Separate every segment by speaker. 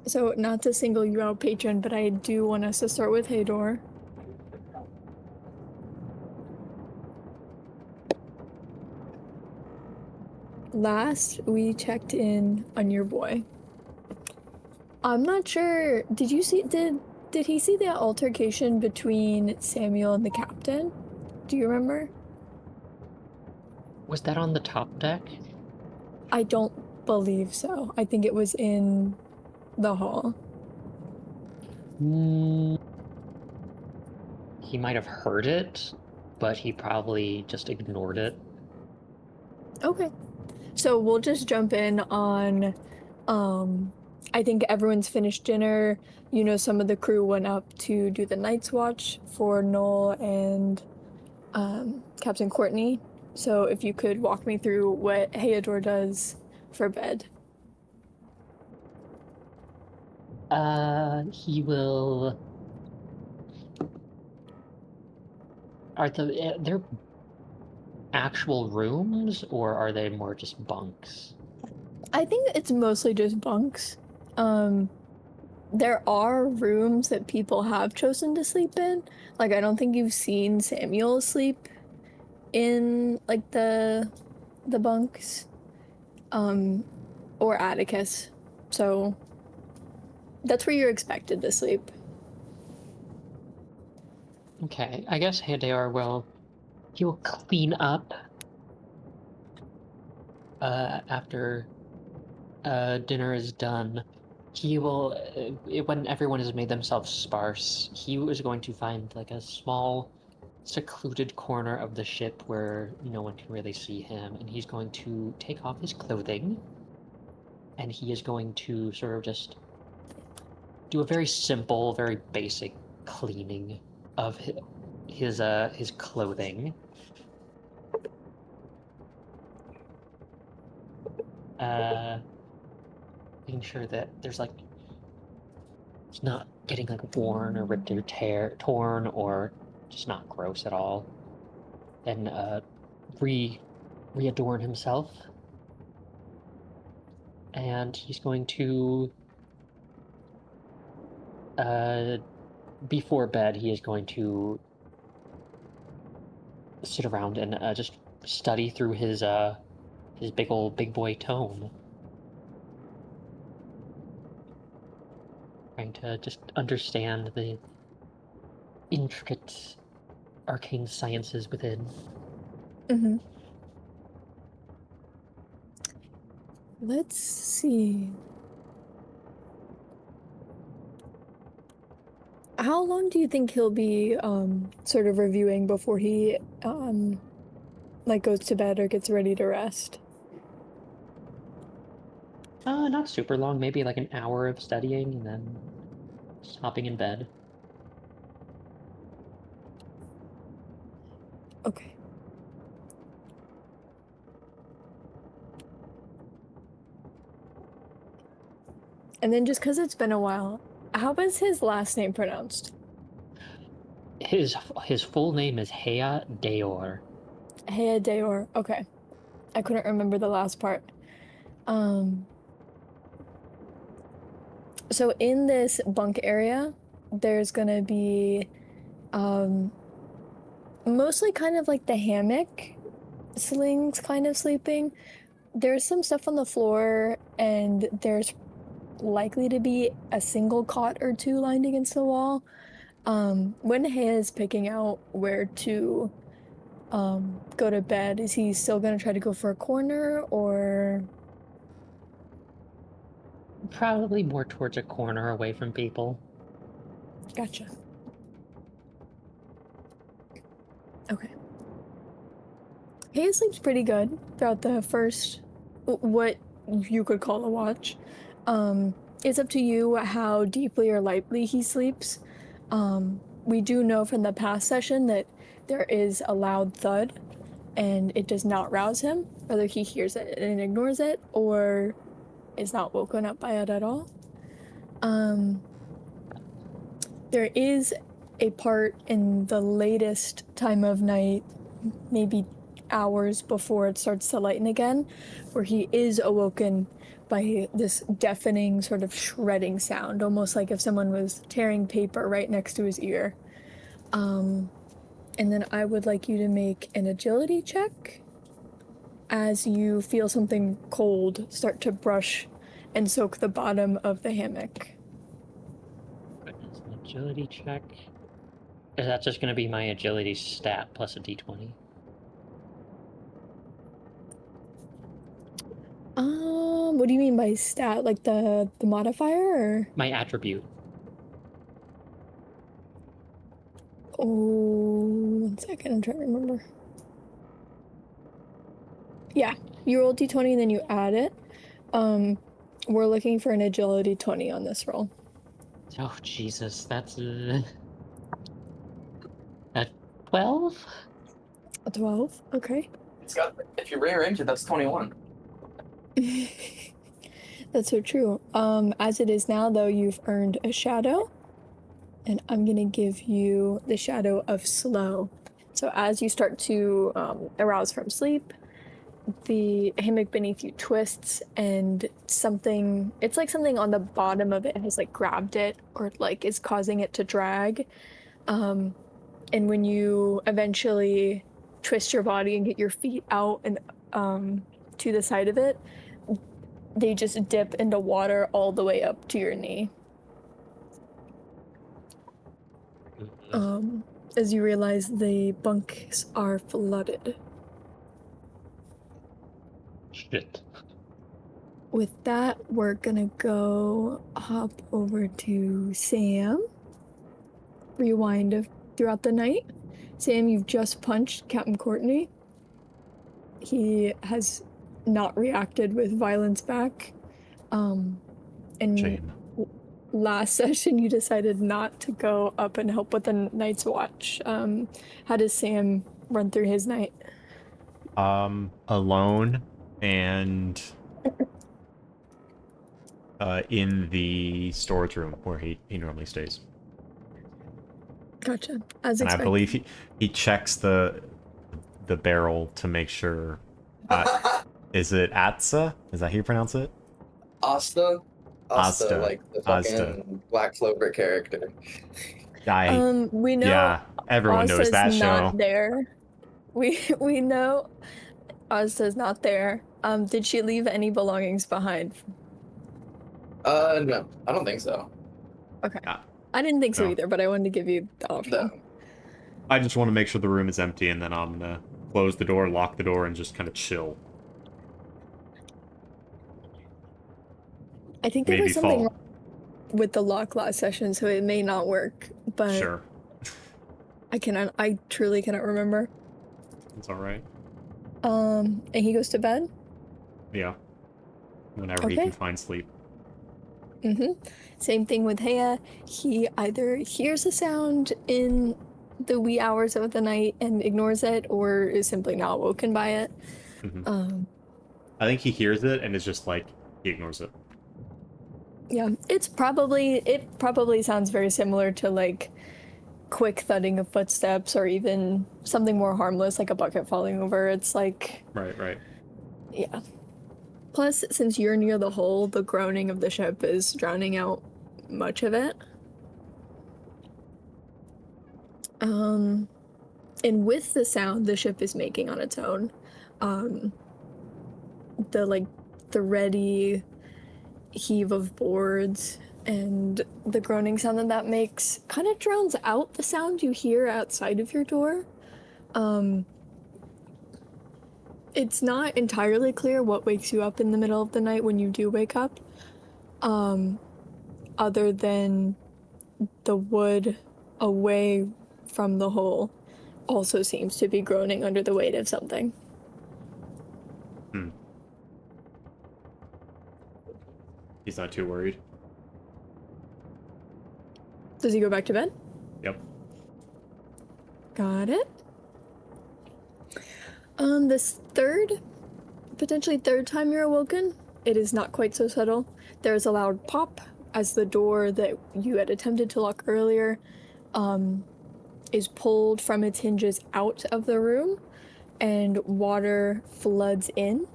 Speaker 1: So, not to single you out, patron, but I do want us to start with Hador. Last we checked in on your boy. I'm not sure. Did you see? Did he see the altercation between Samuel and the captain? Do you remember?
Speaker 2: Was that on the top deck?
Speaker 1: I don't believe so. I think it was in the hall.
Speaker 2: He might have heard it, but he probably just ignored it.
Speaker 1: Okay. So we'll just jump in on I think everyone's finished dinner. You know, some of the crew went up to do the night's watch for Noel and Captain Courtney. So if you could walk me through what Hayador does for bed.
Speaker 2: He will. Are they're actual rooms, or are they more just bunks?
Speaker 1: I think it's mostly just bunks. There are rooms that people have chosen to sleep in. Like, I don't think you've seen Samuel sleep in like the bunks. Or Atticus. So that's where you're expected to sleep.
Speaker 2: Okay, I guess Hadar he'll clean up after dinner is done. He will when everyone has made themselves sparse, he is going to find like a small secluded corner of the ship where no one can really see him, and he's going to take off his clothing, and he is going to sort of just do a very simple, very basic cleaning of his clothing. Making sure that there's like it's not getting like worn or ripped or torn or just not gross at all. Then readorn himself, and he's going to before bed he is going to sit around and just study through his big boy tome, trying to just understand the intricate arcane sciences within.
Speaker 1: Mm-hmm. Let's see. How long do you think he'll be sort of reviewing before he like goes to bed or gets ready to rest?
Speaker 2: Not super long, maybe like an hour of studying and then just hopping in bed.
Speaker 1: Okay. And then just because it's been a while, how was his last name pronounced?
Speaker 2: His full name is Hea Deor.
Speaker 1: Hea Deor. Okay. I couldn't remember the last part. So in this bunk area, there's gonna be mostly kind of like the hammock slings kind of sleeping. There's some stuff on the floor, and there's likely to be a single cot or two lined against the wall. When Hea is picking out where to go to bed, is he still gonna try to go for a corner or?
Speaker 2: Probably more towards a corner away from people.
Speaker 1: Gotcha. Okay. He sleeps pretty good throughout the first, what you could call a watch. It's up to you how deeply or lightly he sleeps. We do know from the past session that there is a loud thud, and it does not rouse him, whether he hears it and ignores it or is not woken up by it at all. There is a part in the latest time of night, maybe hours before it starts to lighten again, where he is awoken by this deafening sort of shredding sound, almost like if someone was tearing paper right next to his ear. And then I would like you to make an agility check as you feel something cold start to brush and soak the bottom of the hammock.
Speaker 2: Goodness, an agility check. Is that just going to be my agility stat plus a d20?
Speaker 1: What do you mean by stat? Like the modifier, or?
Speaker 2: My attribute.
Speaker 1: Oh, 1 second, I'm trying to remember. Yeah, you roll d20 and then you add it. We're looking for an agility 20 on this roll.
Speaker 2: Oh, Jesus, that's a 12?
Speaker 1: A 12, okay.
Speaker 3: It's got, if you rearrange it, that's 21.
Speaker 1: That's so true. As it is now, though, you've earned a shadow, and I'm gonna give you the shadow of slow. So as you start to arouse from sleep, the hammock beneath you twists, and it's like something on the bottom of it has like grabbed it, or like is causing it to drag. And when you eventually twist your body and get your feet out and to the side of it, they just dip into water all the way up to your knee. As you realize the bunks are flooded.
Speaker 2: Shit.
Speaker 1: With that, we're gonna go hop over to Sam. Rewind throughout the night. Sam, you've just punched Captain Courtney. He has not reacted with violence back. And
Speaker 4: Shame.
Speaker 1: last session you decided not to go up and help with the night's watch. How does Sam run through his night?
Speaker 4: Alone and in the storage room where he normally stays.
Speaker 1: Gotcha. As
Speaker 4: And
Speaker 1: expected.
Speaker 4: I believe he checks the barrel to make sure. Is it Atsa? Is that how you pronounce it?
Speaker 3: Asta,
Speaker 4: Asta.
Speaker 3: like the fucking Black Clover character.
Speaker 1: We know
Speaker 4: Yeah, everyone knows
Speaker 1: Asta's
Speaker 4: that
Speaker 1: not
Speaker 4: show.
Speaker 1: there. We know Asta's not there. Did she leave any belongings behind?
Speaker 3: No, I don't think so.
Speaker 1: Okay.
Speaker 4: Yeah.
Speaker 1: I didn't think so
Speaker 4: No.
Speaker 1: either, but I wanted to give you the option.
Speaker 3: No.
Speaker 4: I just want to make sure the room is empty, and then I'm gonna close the door, lock the door, and just kind of chill.
Speaker 1: I think there
Speaker 4: Maybe
Speaker 1: was something
Speaker 4: fall.
Speaker 1: wrong with the lock last session, so it may not work, but
Speaker 4: Sure,
Speaker 1: I truly cannot remember.
Speaker 4: it's all right.
Speaker 1: And he goes to bed?
Speaker 4: Yeah, whenever he
Speaker 1: Okay.
Speaker 4: can find sleep.
Speaker 1: Same thing with Hea. He either hears a sound in the wee hours of the night and ignores it, or is simply not woken by it.
Speaker 4: I think he hears it and is just like, he ignores it.
Speaker 1: Yeah, it probably sounds very similar to like quick thudding of footsteps, or even something more harmless like a bucket falling over. It's like,
Speaker 4: Right.
Speaker 1: yeah. Plus, since you're near the hull, the groaning of the ship is drowning out much of it. And with the sound the ship is making on its own, the ready heave of boards and the groaning sound that makes kind of drowns out the sound you hear outside of your door. It's not entirely clear what wakes you up in the middle of the night when you do wake up, other than the wood away from the hole also seems to be groaning under the weight of something.
Speaker 4: He's not too worried.
Speaker 1: Does he go back to bed?
Speaker 4: Yep.
Speaker 1: Got it. This potentially third time you're awoken, it is not quite so subtle. There's a loud pop as the door that you had attempted to lock earlier is pulled from its hinges out of the room, and water floods in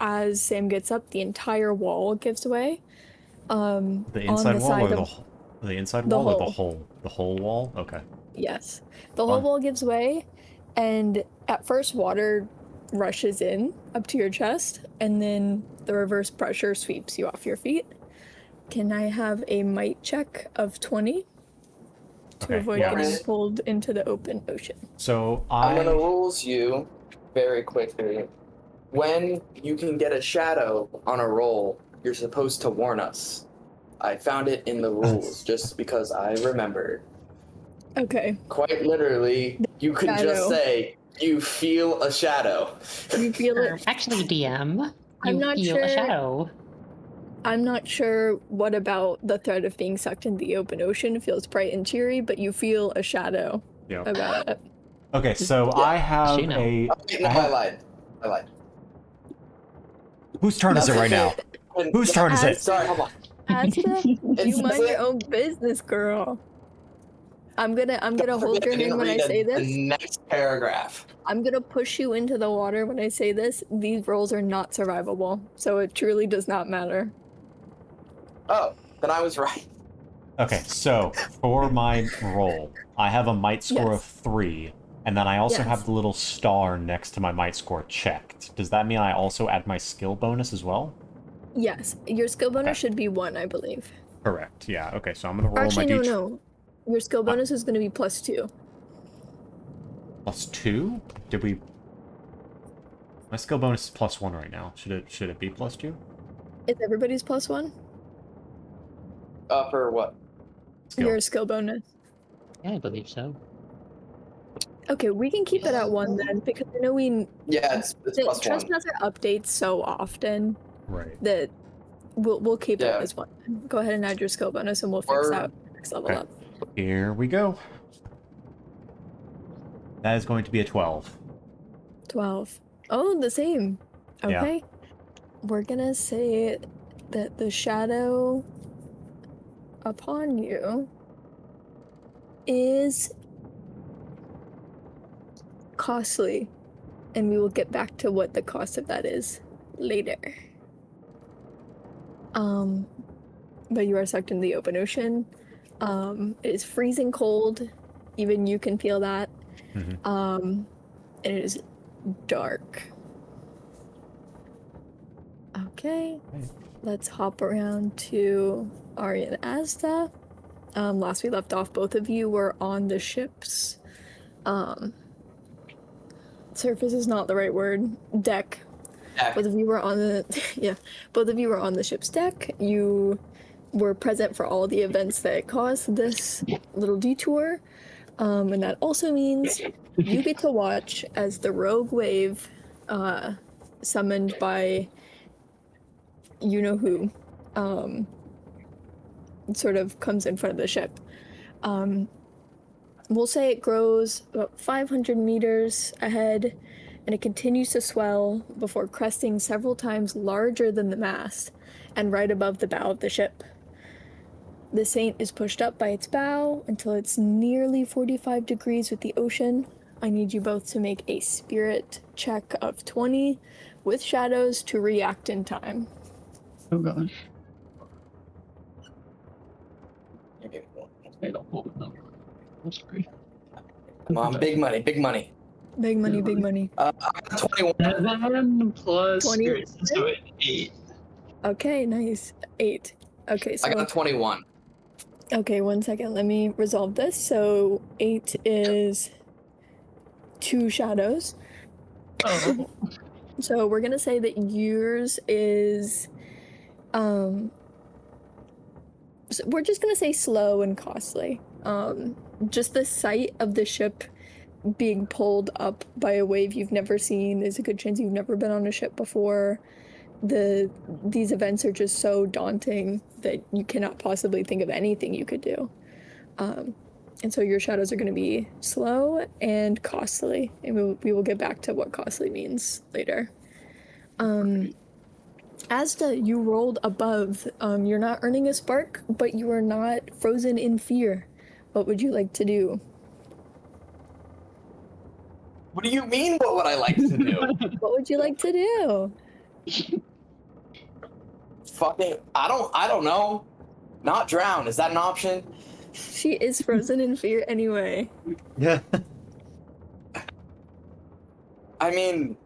Speaker 1: as Sam gets up, the entire wall gives way.
Speaker 4: The
Speaker 1: On
Speaker 4: inside
Speaker 1: the
Speaker 4: wall
Speaker 1: side
Speaker 4: or
Speaker 1: of
Speaker 4: the inside
Speaker 1: the
Speaker 4: wall or the
Speaker 1: hole.
Speaker 4: whole? The whole wall? Okay.
Speaker 1: Yes, the whole
Speaker 4: Fun.
Speaker 1: wall gives way, and at first water rushes in up to your chest, and then the reverse pressure sweeps you off your feet. Can I have a might check of 20 to
Speaker 4: Okay,
Speaker 1: avoid
Speaker 4: yeah.
Speaker 1: getting pulled into the open ocean?
Speaker 4: So
Speaker 3: I'm gonna rules you very quickly. When you can get a shadow on a roll, you're supposed to warn us. I found it in the rules just because I remembered.
Speaker 1: Okay,
Speaker 3: Quite literally, you can just
Speaker 1: shadow.
Speaker 3: say you feel a shadow.
Speaker 1: You feel it.
Speaker 2: Actually, DM,
Speaker 1: I'm
Speaker 2: you
Speaker 1: not
Speaker 2: feel a
Speaker 1: sure.
Speaker 2: shadow.
Speaker 1: I'm not sure what about the threat of being sucked into the open ocean feels bright and cheery, but you feel a shadow
Speaker 4: yeah.
Speaker 1: about it.
Speaker 4: Okay, so
Speaker 3: Yeah.
Speaker 4: I have
Speaker 2: You know.
Speaker 4: a.
Speaker 3: Oh, wait, no, I lied.
Speaker 4: Whose turn is it right now? Whose turn is it?
Speaker 3: Sorry, hold on.
Speaker 1: Asta,
Speaker 3: It
Speaker 1: you
Speaker 3: says
Speaker 1: mind
Speaker 3: it.
Speaker 1: your own business, girl. I'm gonna hold your hand when I say
Speaker 3: The
Speaker 1: this.
Speaker 3: next paragraph.
Speaker 1: I'm gonna push you into the water when I say this. These rolls are not survivable, so it truly does not matter.
Speaker 3: Oh, then I was right.
Speaker 4: Okay, so for my roll, I have a might score of
Speaker 1: Yes.
Speaker 4: 3, and then I also
Speaker 1: Yes.
Speaker 4: have the little star next to my might score checked. Does that mean I also add my skill bonus as well?
Speaker 1: Yes, your skill bonus
Speaker 4: Okay.
Speaker 1: should be 1, I believe.
Speaker 4: Correct. Yeah. Okay, so I'm gonna roll
Speaker 1: Actually,
Speaker 4: my
Speaker 1: no. Your skill bonus is gonna be +2.
Speaker 4: +2? Did we? My skill bonus is +1 right now. Should it be +2?
Speaker 1: Is everybody's +1?
Speaker 3: For what?
Speaker 4: Skill.
Speaker 1: Your skill bonus.
Speaker 2: Yeah, I believe so.
Speaker 1: Okay, we can keep it at 1 then, because I know
Speaker 3: Yeah, it's
Speaker 1: the
Speaker 3: +1.
Speaker 1: Trespasser updates so often
Speaker 4: Right.
Speaker 1: that we'll keep it
Speaker 3: Yeah.
Speaker 1: as 1. Go ahead and add your skill bonus, and we'll fix
Speaker 3: Or-
Speaker 1: that next level
Speaker 4: Okay.
Speaker 1: up.
Speaker 4: Here we go. That is going to be a 12.
Speaker 1: 12. Oh, the same.
Speaker 4: Yeah.
Speaker 1: Okay. We're gonna say that the shadow upon you is costly, and we will get back to what the cost of that is later. But you are sucked in the open ocean. It is freezing cold. Even you can feel that.
Speaker 4: Mhm.
Speaker 1: And it is dark. Okay. Let's hop around to Ari and Asta. Last we left off, both of you were on the ship's surface is not the right word. Deck. Both of you were on the both of you were on the ship's deck. You were present for all the events that caused this little detour. And that also means you get to watch as the rogue wave summoned by you know who sort of comes in front of the ship. We'll say it grows about 500 meters ahead, and it continues to swell before cresting several times larger than the mast and right above the bow of the ship. The Saint is pushed up by its bow until it's nearly 45 degrees with the ocean. I need you both to make a spirit check of 20 with shadows to react in time.
Speaker 5: Oh gosh. I'm sorry.
Speaker 3: Come on, big money, big money.
Speaker 1: Big money, big money.
Speaker 3: I got 21.
Speaker 5: 7 plus
Speaker 1: 20.
Speaker 5: spirit, so 8.
Speaker 1: Okay, nice. 8. Okay, so
Speaker 3: I got 21.
Speaker 1: okay, 1 second. Let me resolve this. So 8 is 2 shadows.
Speaker 5: Oh.
Speaker 1: So we're gonna say that yours is so we're just gonna say slow and costly. Just the sight of the ship being pulled up by a wave you've never seen. There's a good chance you've never been on a ship before. These events are just so daunting that you cannot possibly think of anything you could do. And so your shadows are going to be slow and costly, and we will get back to what costly means later. Asta, you rolled above. You're not earning a spark, but you are not frozen in fear. What would you like to do?
Speaker 3: What do you mean, what would I like to do?
Speaker 1: What would you like to do?
Speaker 3: Fucking, I don't know. Not drown. Is that an option?
Speaker 1: She is frozen in fear anyway.
Speaker 4: Yeah.
Speaker 3: I mean,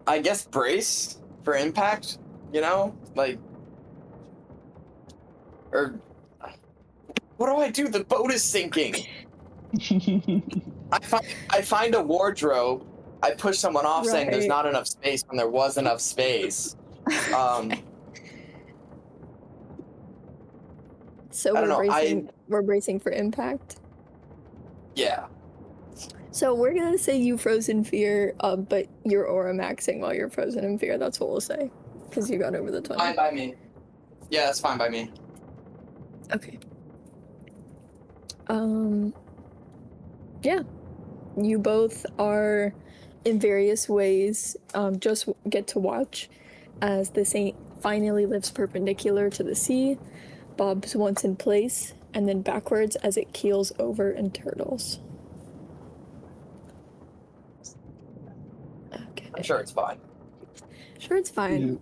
Speaker 3: I guess brace for impact, you know? Like, or what do I do? The boat is sinking. I find a wardrobe. I push someone off saying there's
Speaker 1: Right.
Speaker 3: not enough space when there was enough space.
Speaker 1: So
Speaker 3: I don't know,
Speaker 1: we're bracing for impact.
Speaker 3: Yeah.
Speaker 1: So we're gonna say you froze in fear, but you're aura maxing while you're frozen in fear. That's what we'll say, because you got over the 20.
Speaker 3: Fine by me. Yeah, that's fine by me.
Speaker 1: Okay. Yeah. You both are, in various ways, just get to watch as the saint finally lifts perpendicular to the sea, bobs once in place, and then backwards as it keels over and turtles. Okay.
Speaker 3: I'm sure it's fine.
Speaker 1: Sure, it's fine.
Speaker 5: Yeah.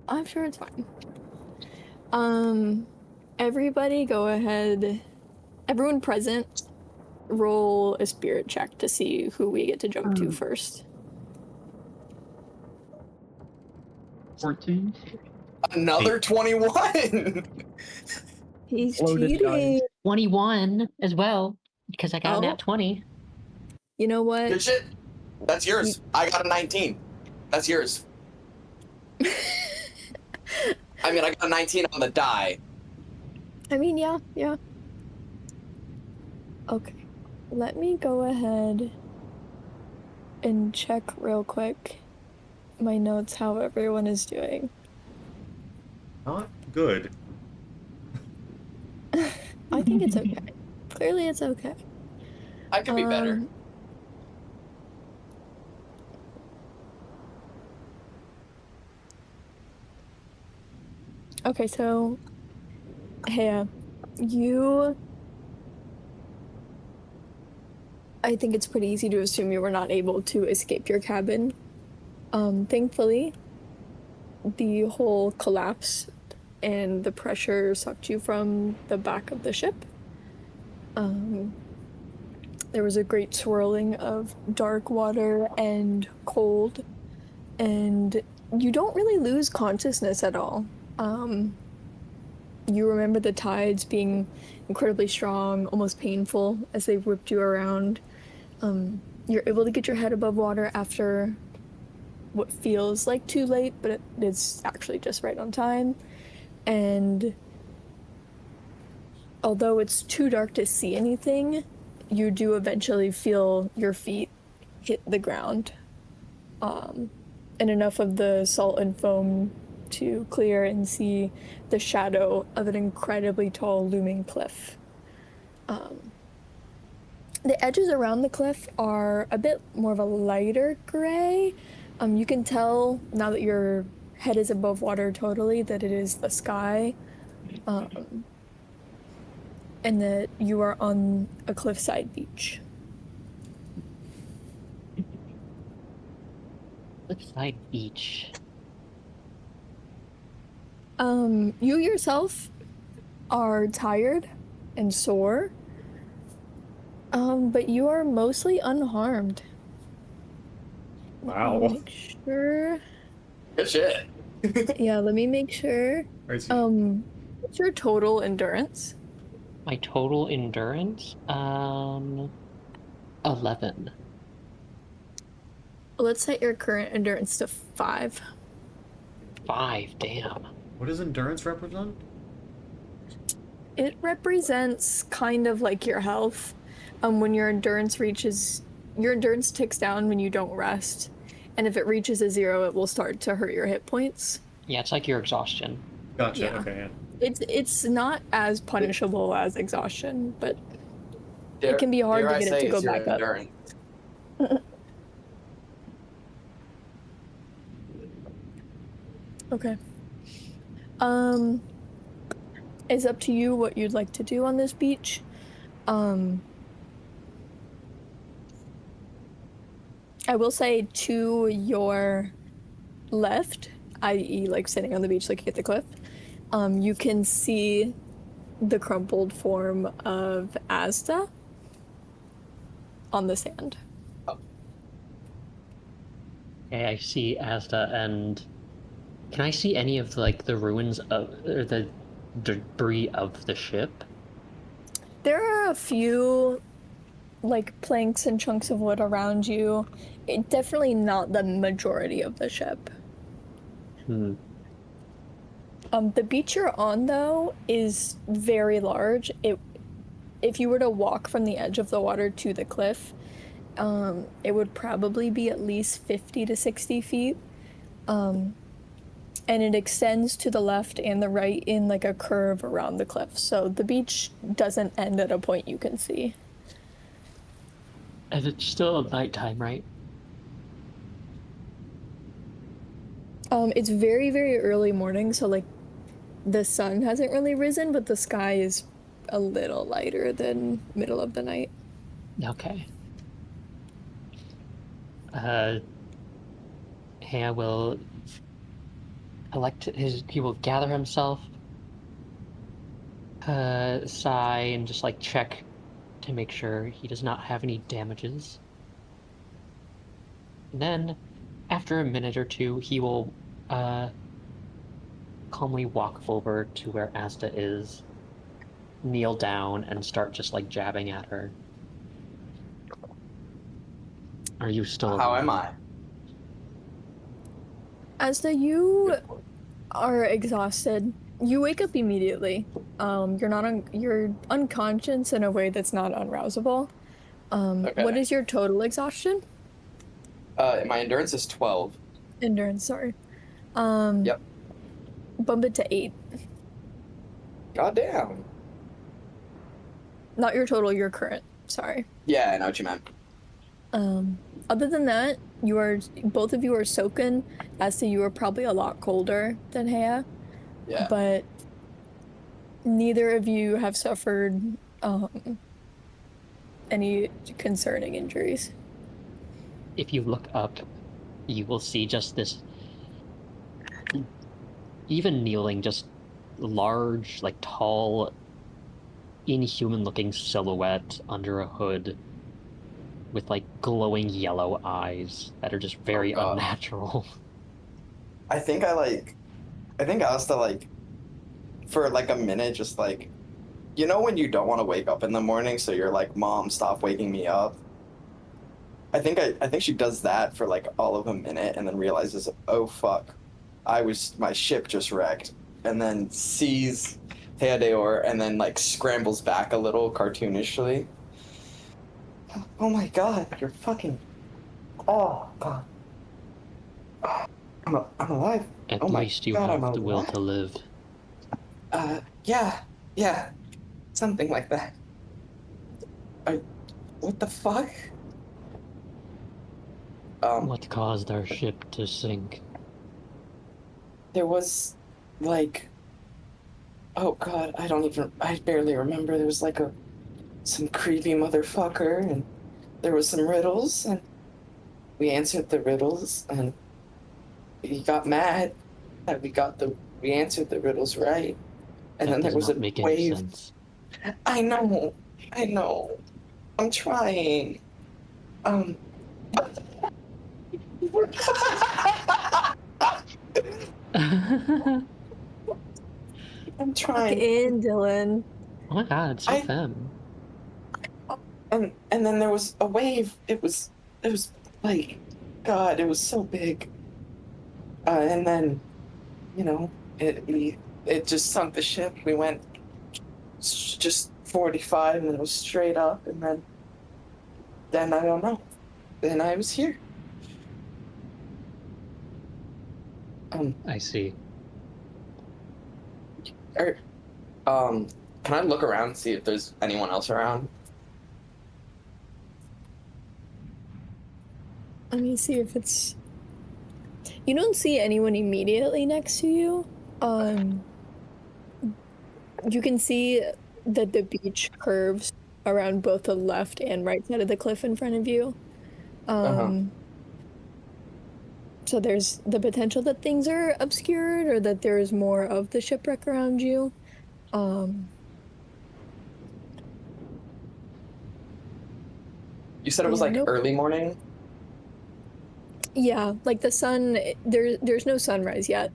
Speaker 1: I'm sure it's fine. Everybody go ahead. Everyone present, roll a spirit check to see who we get to jump to first.
Speaker 5: 14.
Speaker 3: Another 21!
Speaker 1: He's
Speaker 5: Loaded
Speaker 1: cheating.
Speaker 2: 21 as well, because I got
Speaker 1: Oh.
Speaker 2: nat 20.
Speaker 1: You know what?
Speaker 3: Good shit. That's yours. I got a 19. That's yours. I mean, I got a 19 on the die.
Speaker 1: I mean, yeah. Okay. Let me go ahead and check real quick my notes how everyone is doing.
Speaker 4: Not good.
Speaker 1: I think it's okay. Clearly it's okay.
Speaker 3: I could be better.
Speaker 1: Okay, so Hea, I think it's pretty easy to assume you were not able to escape your cabin. Thankfully, the hull collapsed and the pressure sucked you from the back of the ship. There was a great swirling of dark water and cold, and you don't really lose consciousness at all. You remember the tides being incredibly strong, almost painful as they whipped you around. You're able to get your head above water after what feels like too late, but it's actually just right on time. And although it's too dark to see anything, you do eventually feel your feet hit the ground. And enough of the salt and foam to clear and see the shadow of an incredibly tall looming cliff. The edges around the cliff are a bit more of a lighter gray. You can tell now that your head is above water totally that it is the sky, and that you are on a cliffside beach.
Speaker 2: Cliffside Beach.
Speaker 1: You yourself are tired and sore, but you are mostly unharmed.
Speaker 4: Wow.
Speaker 1: Let me make sure.
Speaker 3: Good shit.
Speaker 1: Yeah, let me make sure.
Speaker 4: Crazy.
Speaker 1: What's your total endurance?
Speaker 2: My total endurance? 11.
Speaker 1: Let's set your current endurance to 5.
Speaker 2: 5, damn.
Speaker 4: What does endurance represent?
Speaker 1: It represents kind of like your health. When your endurance ticks down when you don't rest. And if it reaches a 0, it will start to hurt your hit points.
Speaker 2: Yeah, it's like your exhaustion.
Speaker 4: Gotcha.
Speaker 1: Yeah.
Speaker 4: Okay. Yeah.
Speaker 1: It's not as punishable as exhaustion, but it can be hard to get it to go back up. Okay. It's up to you what you'd like to do on this beach. I will say to your left, i.e. like sitting on the beach looking at the cliff, you can see the crumpled form of Asda on the sand.
Speaker 2: Okay, I see Asda, and can I see any of like the ruins of or the debris of the ship?
Speaker 1: There are a few like planks and chunks of wood around you. Definitely not the majority of the ship.
Speaker 2: Hmm.
Speaker 1: The beach you're on though is very large. If you were to walk from the edge of the water to the cliff, it would probably be at least 50 to 60 feet. And it extends to the left and the right in like a curve around the cliff. So the beach doesn't end at a point you can see.
Speaker 2: And it's still nighttime, right?
Speaker 1: It's very, very early morning, so like the sun hasn't really risen, but the sky is a little lighter than middle of the night.
Speaker 2: Okay. Hannah will he will gather himself, sigh, and just like check to make sure he does not have any damages. And then, after a minute or two, he will calmly walk over to where Asta is, kneel down, and start just like jabbing at her. Are you still
Speaker 3: How
Speaker 2: alive?
Speaker 3: am I?
Speaker 1: You are exhausted, you wake up immediately. You're unconscious in a way that's not unrousable.
Speaker 3: Okay.
Speaker 1: What is your total exhaustion?
Speaker 3: My endurance is 12.
Speaker 1: Endurance, sorry.
Speaker 3: Yep.
Speaker 1: Bump it to 8.
Speaker 3: Goddamn.
Speaker 1: Not your total, your current. Sorry.
Speaker 3: Yeah, I know what you meant.
Speaker 1: Other than that, both of you are soaking. As to you are probably a lot colder than Hea,
Speaker 3: Yeah.
Speaker 1: but neither of you have suffered any concerning injuries.
Speaker 2: If you look up, you will see just this, even kneeling, just large, like tall, inhuman-looking silhouette under a hood with like glowing yellow eyes that are just very
Speaker 3: God.
Speaker 2: unnatural.
Speaker 3: I think I was to like, for like a minute, just like, you know when you don't want to wake up in the morning, so you're like, Mom, stop waking me up. I think she does that for like all of a minute and then realizes, oh fuck, my ship just wrecked, and then sees Theodeor and then like scrambles back a little cartoonishly. Oh my god, you're fucking. Oh god. I'm alive.
Speaker 2: At
Speaker 3: Oh my
Speaker 2: least you
Speaker 3: god, I'm
Speaker 2: have the will
Speaker 3: alive.
Speaker 2: to live.
Speaker 3: Yeah, something like that. What the fuck?
Speaker 2: What caused our ship to sink?
Speaker 3: There was, like, oh god, I barely remember. There was like some creepy motherfucker, and there was some riddles, and we answered the riddles, and he got mad that we answered the riddles right, and
Speaker 2: That
Speaker 3: then there
Speaker 2: does
Speaker 3: was
Speaker 2: not
Speaker 3: a
Speaker 2: make any
Speaker 3: wave.
Speaker 2: sense.
Speaker 3: I know, I'm trying. Um.
Speaker 2: Oh
Speaker 3: I'm
Speaker 1: Fuck
Speaker 3: trying.
Speaker 1: in, Dylan.
Speaker 2: my god, it's so
Speaker 3: I-
Speaker 2: femme.
Speaker 3: And then there was a wave. It was like, God, it was so big. And then, you know, it just sunk the ship. We went just 45, and then it was straight up, and then I don't know. Then I was here.
Speaker 2: I see.
Speaker 3: Er, can I look around and see if there's anyone else around?
Speaker 1: Let me see if it's. You don't see anyone immediately next to you. You can see that the beach curves around both the left and right side of the cliff in front of you.
Speaker 3: Uh-huh.
Speaker 1: So there's the potential that things are obscured or that there's more of the shipwreck around you.
Speaker 3: You said it was
Speaker 1: Yeah,
Speaker 3: like
Speaker 1: nope.
Speaker 3: early morning?
Speaker 1: Yeah, like the sun, there's no sunrise yet.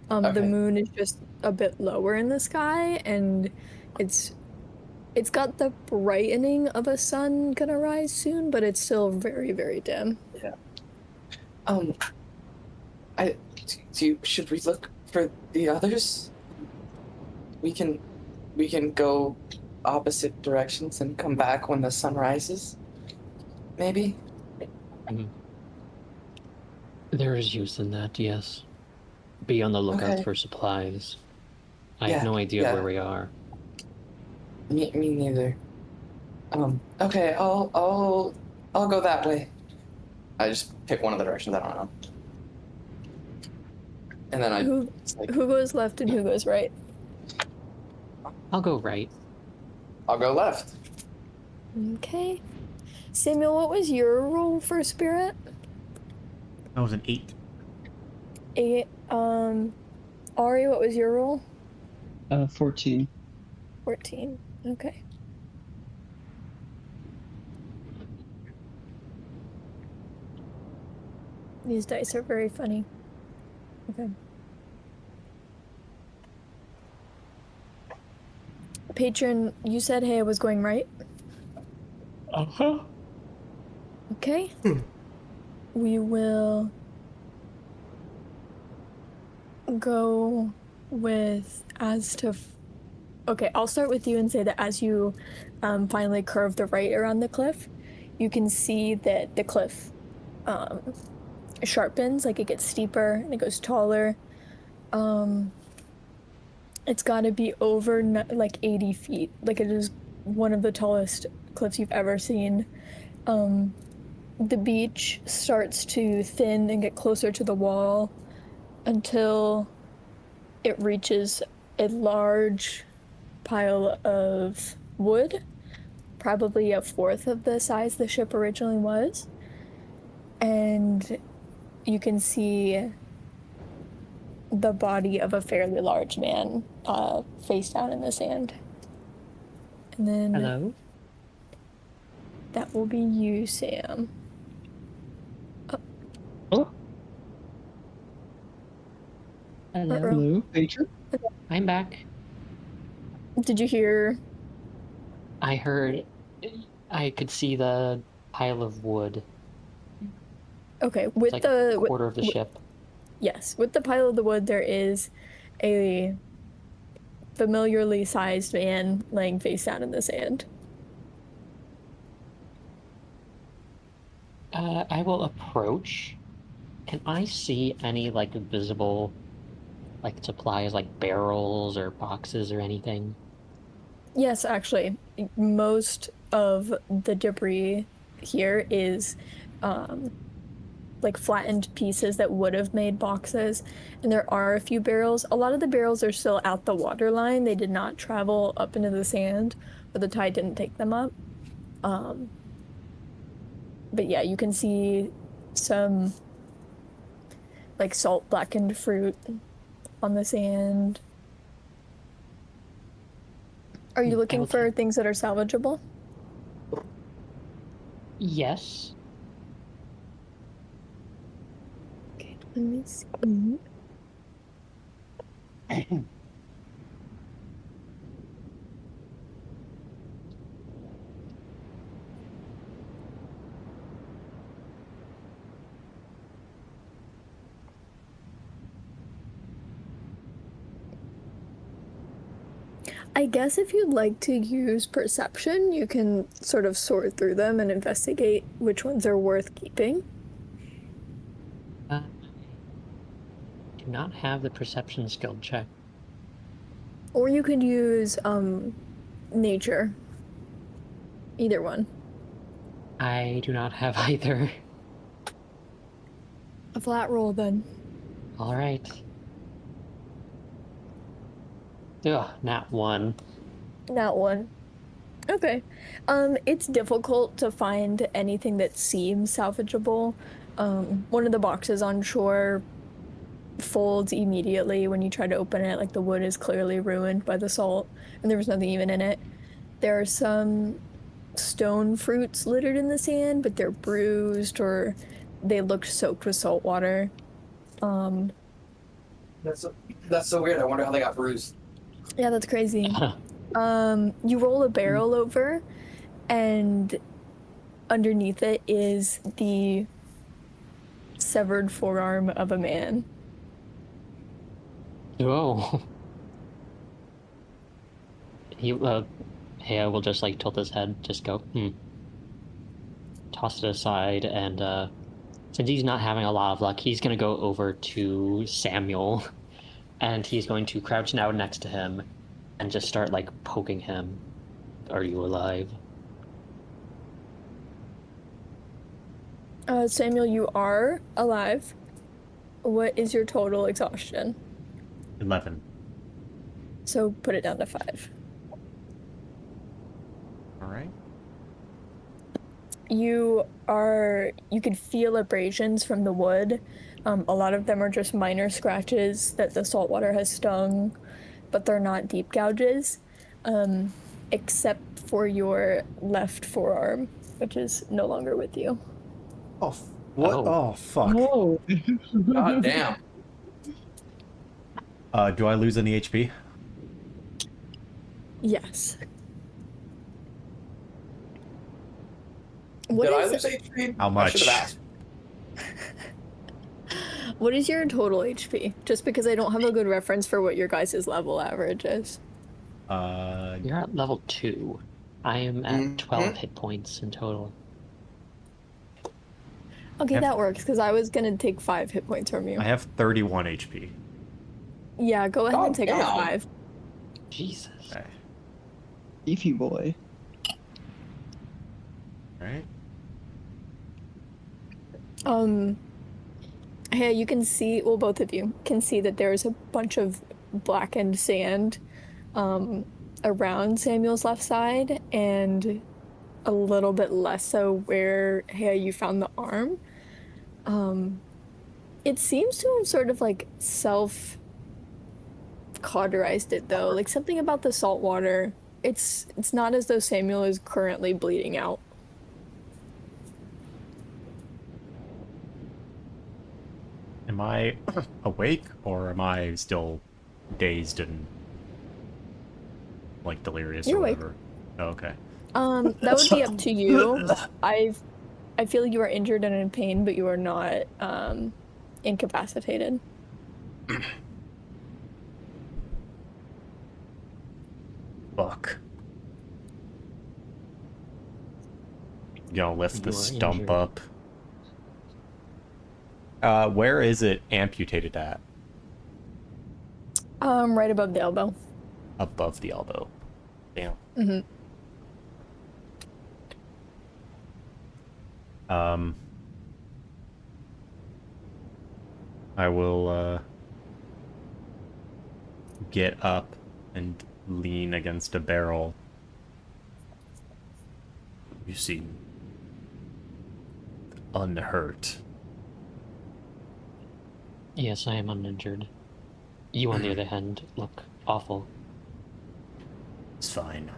Speaker 1: The
Speaker 3: Okay.
Speaker 1: moon is just a bit lower in the sky, and it's got the brightening of a sun gonna rise soon, but it's still very, very dim.
Speaker 3: Yeah. Um, should we look for the others? We can go opposite directions and come back when the sun rises. Maybe?
Speaker 2: There is use in that, yes. Be on the lookout
Speaker 3: Okay.
Speaker 2: for supplies. I have
Speaker 3: Yeah,
Speaker 2: no idea
Speaker 3: yeah.
Speaker 2: where we are.
Speaker 3: Me neither. Okay, I'll go that way. I just pick one of the directions, I don't know. And then
Speaker 1: Who
Speaker 3: it's like,
Speaker 1: who goes left and who goes right?
Speaker 2: I'll go right.
Speaker 3: I'll go left.
Speaker 1: Okay. Samuel, what was your role for spirit?
Speaker 4: That was an 8.
Speaker 1: 8. Ari, what was your role?
Speaker 5: 14.
Speaker 1: 14. Okay. These dice are very funny. Okay. Patron, you said hey, I was going right.
Speaker 2: Uh-huh.
Speaker 1: Okay. We will go with okay, I'll start with you and say that as you finally curve the right around the cliff, you can see that the cliff sharpens, like it gets steeper and it goes taller. It's got to be over like 80 feet. Like it is one of the tallest cliffs you've ever seen. The beach starts to thin and get closer to the wall until it reaches a large pile of wood, probably a fourth of the size the ship originally was. And you can see the body of a fairly large man face down in the sand. And then
Speaker 2: Hello?
Speaker 1: that will be you, Sam.
Speaker 5: Oh,
Speaker 2: Hello?
Speaker 1: Uh-oh.
Speaker 5: hello, patron.
Speaker 2: I'm back.
Speaker 1: Did you hear?
Speaker 2: I heard... I could see the pile of wood.
Speaker 1: Okay,
Speaker 2: It's
Speaker 1: with
Speaker 2: like
Speaker 1: the
Speaker 2: a quarter of the ship.
Speaker 1: yes, with the pile of the wood, there is a familiarly sized man laying face down in the sand.
Speaker 2: I will approach. Can I see any, like, visible, like, supplies, like barrels or boxes or anything?
Speaker 1: Yes, actually, most of the debris here is like flattened pieces that would have made boxes, and there are a few barrels. A lot of the barrels are still at the water line. They did not travel up into the sand, or the tide didn't take them up. But yeah, you can see some like salt blackened fruit on the sand. Are you
Speaker 2: I
Speaker 1: looking
Speaker 2: will
Speaker 1: for things that are salvageable?
Speaker 2: Yes.
Speaker 1: Okay, let me see. I guess if you'd like to use perception, you can sort of sort through them and investigate which ones are worth keeping.
Speaker 2: I do not have the perception skill check.
Speaker 1: Or you could use nature. Either one.
Speaker 2: I do not have either.
Speaker 1: A flat roll then.
Speaker 2: All right. Ugh, not one.
Speaker 1: Not one. Okay. It's difficult to find anything that seems salvageable. One of the boxes on shore folds immediately when you try to open it, like the wood is clearly ruined by the salt, and there was nothing even in it. There are some stone fruits littered in the sand, but they're bruised or they look soaked with salt water.
Speaker 3: That's so weird. I wonder how they got bruised.
Speaker 1: Yeah, that's crazy. You roll a barrel over, and underneath it is the severed forearm of a man.
Speaker 2: Whoa. Hey, I will just like tilt his head, just go, toss it aside, and since he's not having a lot of luck, he's gonna go over to Samuel, and he's going to crouch down next to him, and just start like poking him. Are you alive?
Speaker 1: Samuel, you are alive. What is your total exhaustion?
Speaker 4: 11.
Speaker 1: So put it down to 5.
Speaker 4: All right.
Speaker 1: You can feel abrasions from the wood. A lot of them are just minor scratches that the salt water has stung, but they're not deep gouges, except for your left forearm, which is no longer with you.
Speaker 4: Oh, what?
Speaker 2: Oh.
Speaker 4: Oh, fuck.
Speaker 5: Whoa.
Speaker 3: God damn.
Speaker 4: Do I lose any HP?
Speaker 1: Yes.
Speaker 3: Did I lose HP?
Speaker 4: How
Speaker 3: I
Speaker 4: much?
Speaker 3: should have asked.
Speaker 1: What is your total HP? Just because I don't have a good reference for what your guys' level average is.
Speaker 2: You're at level 2. I am at 12 hit points in total.
Speaker 1: Okay,
Speaker 4: Yep.
Speaker 1: that works, because I was gonna take 5 hit points from you.
Speaker 4: I have 31 HP.
Speaker 1: Yeah, go ahead and take off
Speaker 3: damn.
Speaker 1: 5.
Speaker 2: Jesus.
Speaker 4: Okay.
Speaker 5: Beefy boy.
Speaker 4: All right.
Speaker 1: Yeah, you can see, well, both of you can see that there's a bunch of blackened sand around Samuel's left side, and a little bit less so where, hey, you found the arm. It seems to have sort of like cauterized it though, like something about the salt water. It's not as though Samuel is currently bleeding out.
Speaker 4: Am I awake or am I still dazed and like delirious
Speaker 1: You're
Speaker 4: or
Speaker 1: awake.
Speaker 4: whatever? Oh, okay.
Speaker 1: That would be up to you. I feel you are injured and in pain, but you are not incapacitated.
Speaker 4: Fuck. Gonna lift the
Speaker 2: You are
Speaker 4: stump
Speaker 2: injured.
Speaker 4: up. Where is it amputated at?
Speaker 1: Right above the elbow.
Speaker 4: Above the elbow. Damn.
Speaker 1: Mm-hmm.
Speaker 4: I will get up and lean against a barrel. You seem unhurt.
Speaker 2: Yes, I am uninjured. You, on the other hand, look awful.
Speaker 4: It's fine.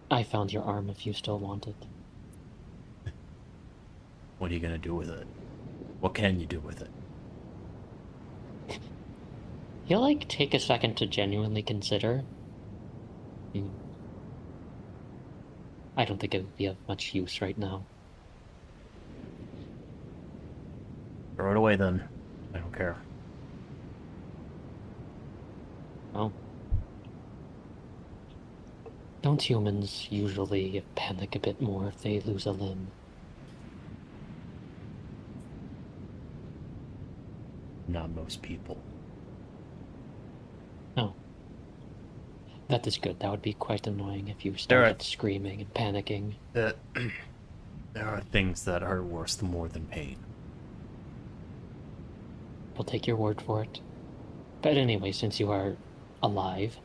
Speaker 2: I found your arm if you still want it.
Speaker 4: What are you gonna do with it? What can you do with it?
Speaker 2: He'll, like, take a second to genuinely consider. I don't think it would be of much use right now.
Speaker 4: Throw it away then. I don't care.
Speaker 2: Oh. Don't humans usually panic a bit more if they lose a limb?
Speaker 4: Not most people.
Speaker 2: Oh. That is good. That would be quite annoying if you
Speaker 4: There
Speaker 2: started
Speaker 4: are-
Speaker 2: screaming and panicking.
Speaker 4: There are things that hurt worse more than pain.
Speaker 2: We'll take your word for it. But anyway, since you are alive,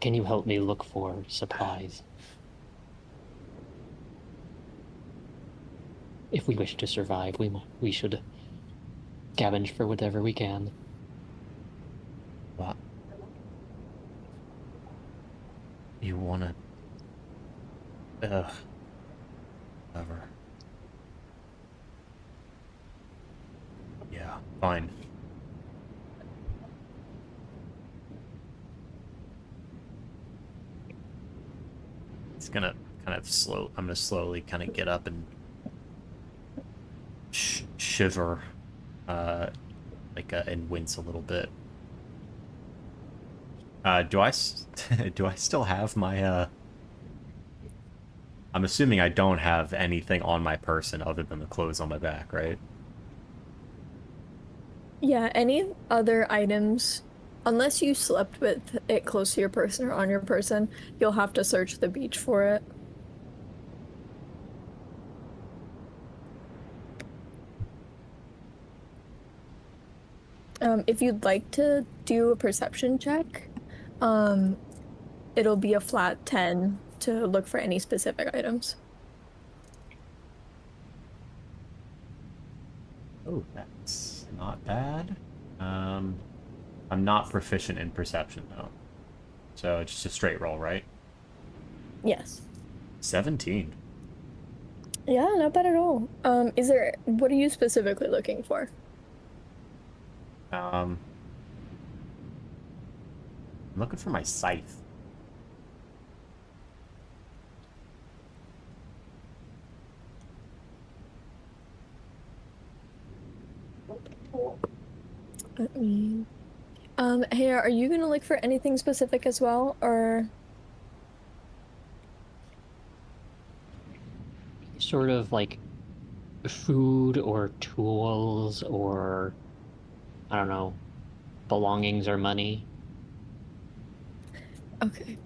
Speaker 2: can you help me look for supplies? if we wish to survive, we should scavenge for whatever we can.
Speaker 4: What? You wanna... Ugh. Whatever. Yeah, fine. It's gonna kind of I'm gonna slowly kind of get up and shiver, and wince a little bit. Do I do I still have my I'm assuming I don't have anything on my person other than the clothes on my back, right?
Speaker 1: Yeah, any other items, unless you slept with it close to your person or on your person, you'll have to search the beach for it. If you'd like to do a perception check, it'll be a flat 10 to look for any specific items.
Speaker 4: Oh, that's not bad. I'm not proficient in perception though, so it's just a straight roll, right?
Speaker 1: Yes.
Speaker 4: 17.
Speaker 1: Yeah, not bad at all. What are you specifically looking for?
Speaker 4: I'm looking for my scythe.
Speaker 1: Let me... hey, are you gonna look for anything specific as well, or...
Speaker 2: Sort of like food or tools or, I don't know, belongings or money.
Speaker 1: Okay.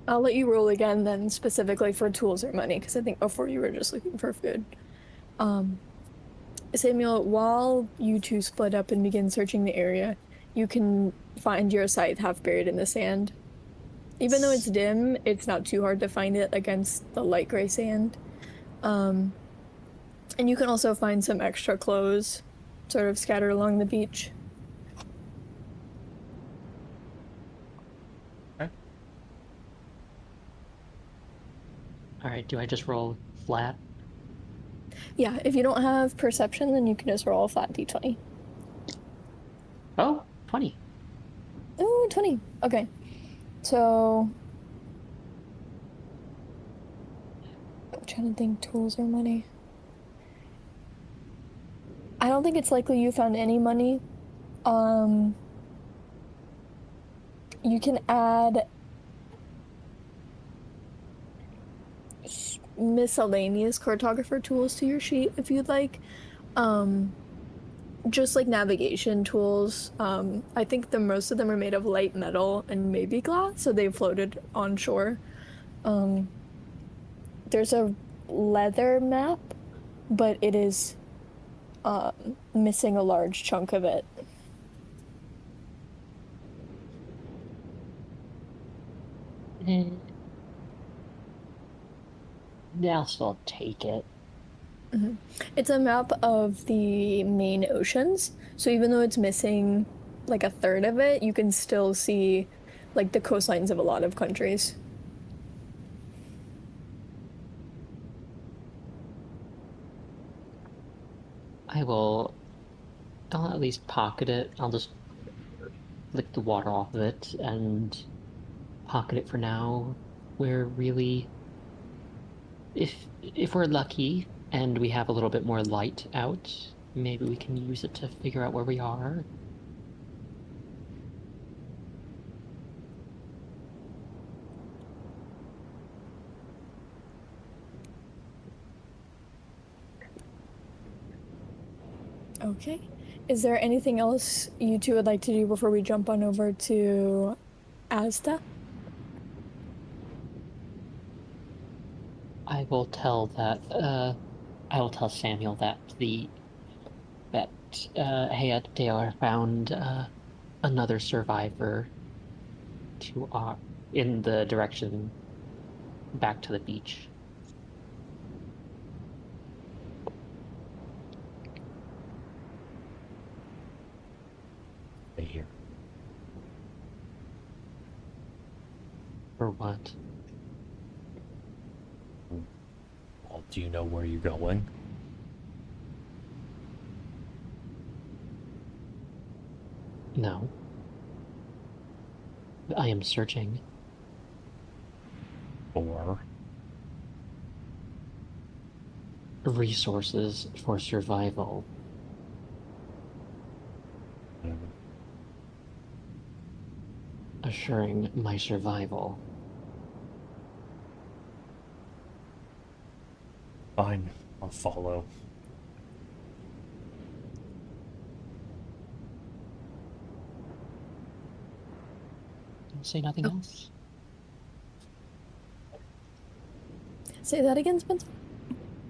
Speaker 1: I'll let you roll again then, specifically for tools or money, because I think before you were just looking for food. Samuel, while you two split up and begin searching the area, you can find your scythe half buried in the sand. Even though it's dim, it's not too hard to find it against the light gray sand. And you can also find some extra clothes sort of scattered along the beach.
Speaker 4: Okay.
Speaker 2: All right, do I just roll flat?
Speaker 1: Yeah, if you don't have perception, then you can just roll a flat d20.
Speaker 2: Oh, 20.
Speaker 1: Ooh, 20. Okay. So... I'm trying to think tools or money. I don't think it's likely you found any money. You can add miscellaneous cartographer tools to your sheet if you'd like. Just like navigation tools. I think the most of them are made of light metal and maybe glass, so they floated on shore. There's a leather map, but it is missing a large chunk of it.
Speaker 2: I'll still take it.
Speaker 1: It's a map of the main oceans, so even though it's missing like a third of it, you can still see like the coastlines of a lot of countries.
Speaker 2: I'll at least pocket it. I'll just lick the water off of it and pocket it for now. We're really, if we're lucky and we have a little bit more light out, maybe we can use it to figure out where we are.
Speaker 1: Okay. Is there anything else you two would like to do before we jump on over to Asda?
Speaker 2: I will tell Samuel that Hayat Deor found another survivor in the direction back to the beach. For what?
Speaker 4: Well, do you know where you're going?
Speaker 2: No. I am searching.
Speaker 4: Or
Speaker 2: Resources for survival. Assuring my survival.
Speaker 4: fine, I'll follow.
Speaker 2: Say nothing else.
Speaker 1: Say that again, Spencer?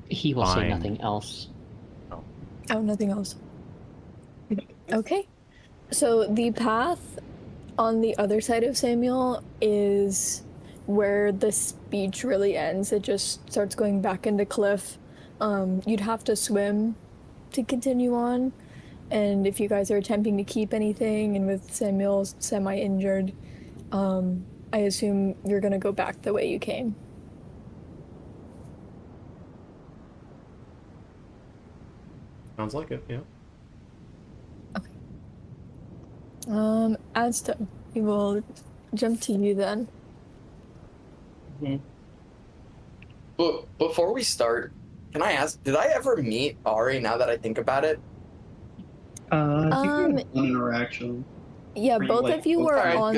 Speaker 2: He will say
Speaker 4: Fine.
Speaker 2: nothing else.
Speaker 1: Oh, nothing else. Okay. So the path on the other side of Samuel is where the beach really ends. It just starts going back into cliff. You'd have to swim to continue on. And if you guys are attempting to keep anything, and with Samuel semi-injured, I assume you're gonna go back the way you came.
Speaker 4: Sounds like it, yeah.
Speaker 1: Azta, we will jump to you then.
Speaker 3: But before we start, can I ask, did I ever meet Ari now that I think about it?
Speaker 5: I think we had
Speaker 1: Um,
Speaker 5: one interaction.
Speaker 1: Yeah,
Speaker 5: Were you,
Speaker 1: both
Speaker 5: like,
Speaker 1: of you were
Speaker 3: Alright,
Speaker 1: on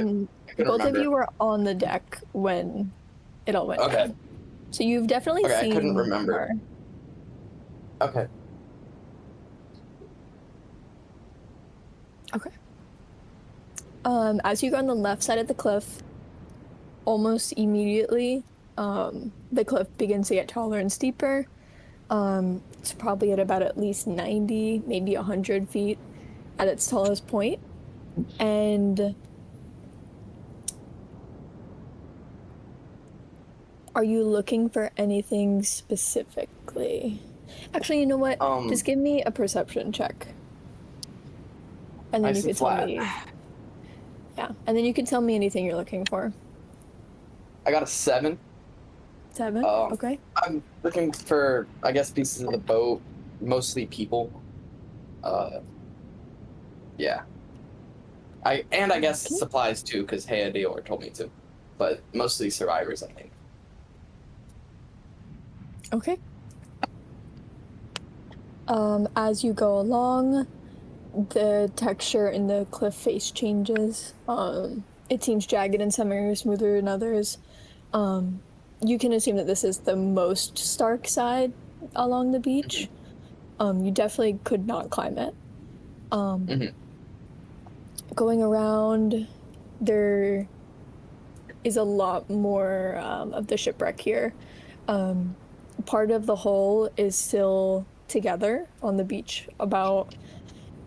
Speaker 3: I couldn't
Speaker 1: both of
Speaker 3: remember.
Speaker 1: you were on the deck when it all went
Speaker 3: Okay.
Speaker 1: down. So you've definitely
Speaker 3: Okay, I
Speaker 1: seen
Speaker 3: couldn't remember.
Speaker 1: her.
Speaker 3: Okay.
Speaker 1: Okay. As you go on the left side of the cliff, almost immediately, the cliff begins to get taller and steeper. It's probably at least 90, maybe 100 feet at its tallest point. And are you looking for anything specifically? Actually, you know what? Just give me a perception check. And then
Speaker 3: Nice
Speaker 1: you
Speaker 3: and
Speaker 1: could tell
Speaker 3: flat.
Speaker 1: me. Yeah, and then you can tell me anything you're looking for.
Speaker 3: I got a 7.
Speaker 1: 7? Okay.
Speaker 3: I'm looking for, I guess, pieces of the boat, mostly people. Yeah. I guess
Speaker 1: Okay.
Speaker 3: supplies too, because Hey Dior told me to. But mostly survivors, I think.
Speaker 1: Okay. As you go along, the texture in the cliff face changes. It seems jagged in some areas, smoother in others. You can assume that this is the most stark side along the beach. You definitely could not climb it. Going around, there is a lot more of the shipwreck here. Part of the hull is still together on the beach, about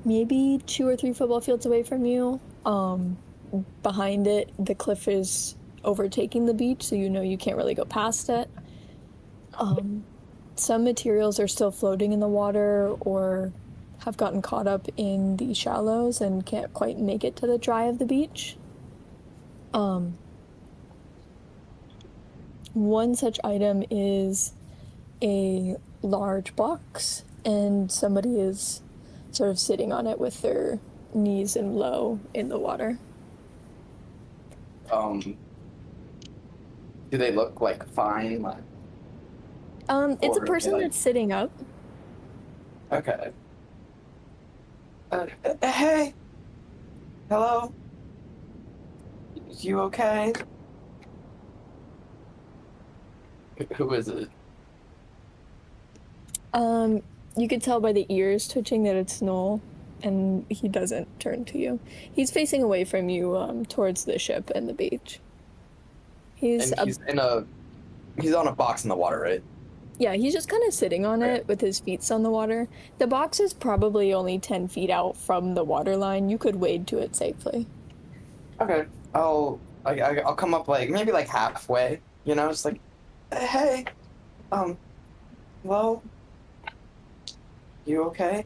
Speaker 1: maybe 2 or 3 football fields away from you. Behind it, the cliff is overtaking the beach, so you know you can't really go past it. Some materials are still floating in the water or have gotten caught up in the shallows and can't quite make it to the dry of the beach. One such item is a large box, and somebody is sort of sitting on it with their knees and low in the water.
Speaker 3: Do they look like fine? Like,
Speaker 1: It's a
Speaker 3: or,
Speaker 1: person
Speaker 3: like-
Speaker 1: that's sitting up.
Speaker 3: okay. Hey. Hello. You okay? Who is it?
Speaker 1: You could tell by the ears twitching that it's Noel, and he doesn't turn to you. He's facing away from you, towards the ship and the beach. He's
Speaker 3: And he's on a box in the water, right?
Speaker 1: Yeah, he's just kind of sitting on
Speaker 3: Okay.
Speaker 1: it with his feet on the water. The box is probably only 10 feet out from the water line. You could wade to it safely.
Speaker 3: Okay. I'll come up like maybe like halfway, just like, hey, hello? You okay?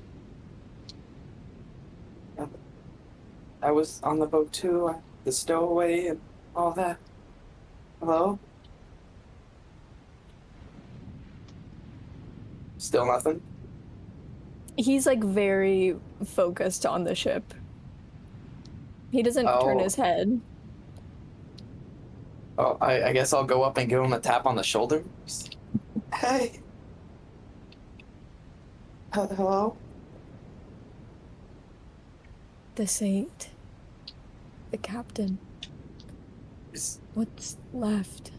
Speaker 3: I was on the boat too, the stowaway and all that. Hello? Still nothing?
Speaker 1: He's like very focused on the ship. He doesn't turn
Speaker 3: Oh.
Speaker 1: his head.
Speaker 3: Oh, I guess I'll go up and give him a tap on the shoulder. Hey. Hello?
Speaker 1: The saint. The captain.
Speaker 3: Is,
Speaker 1: What's left?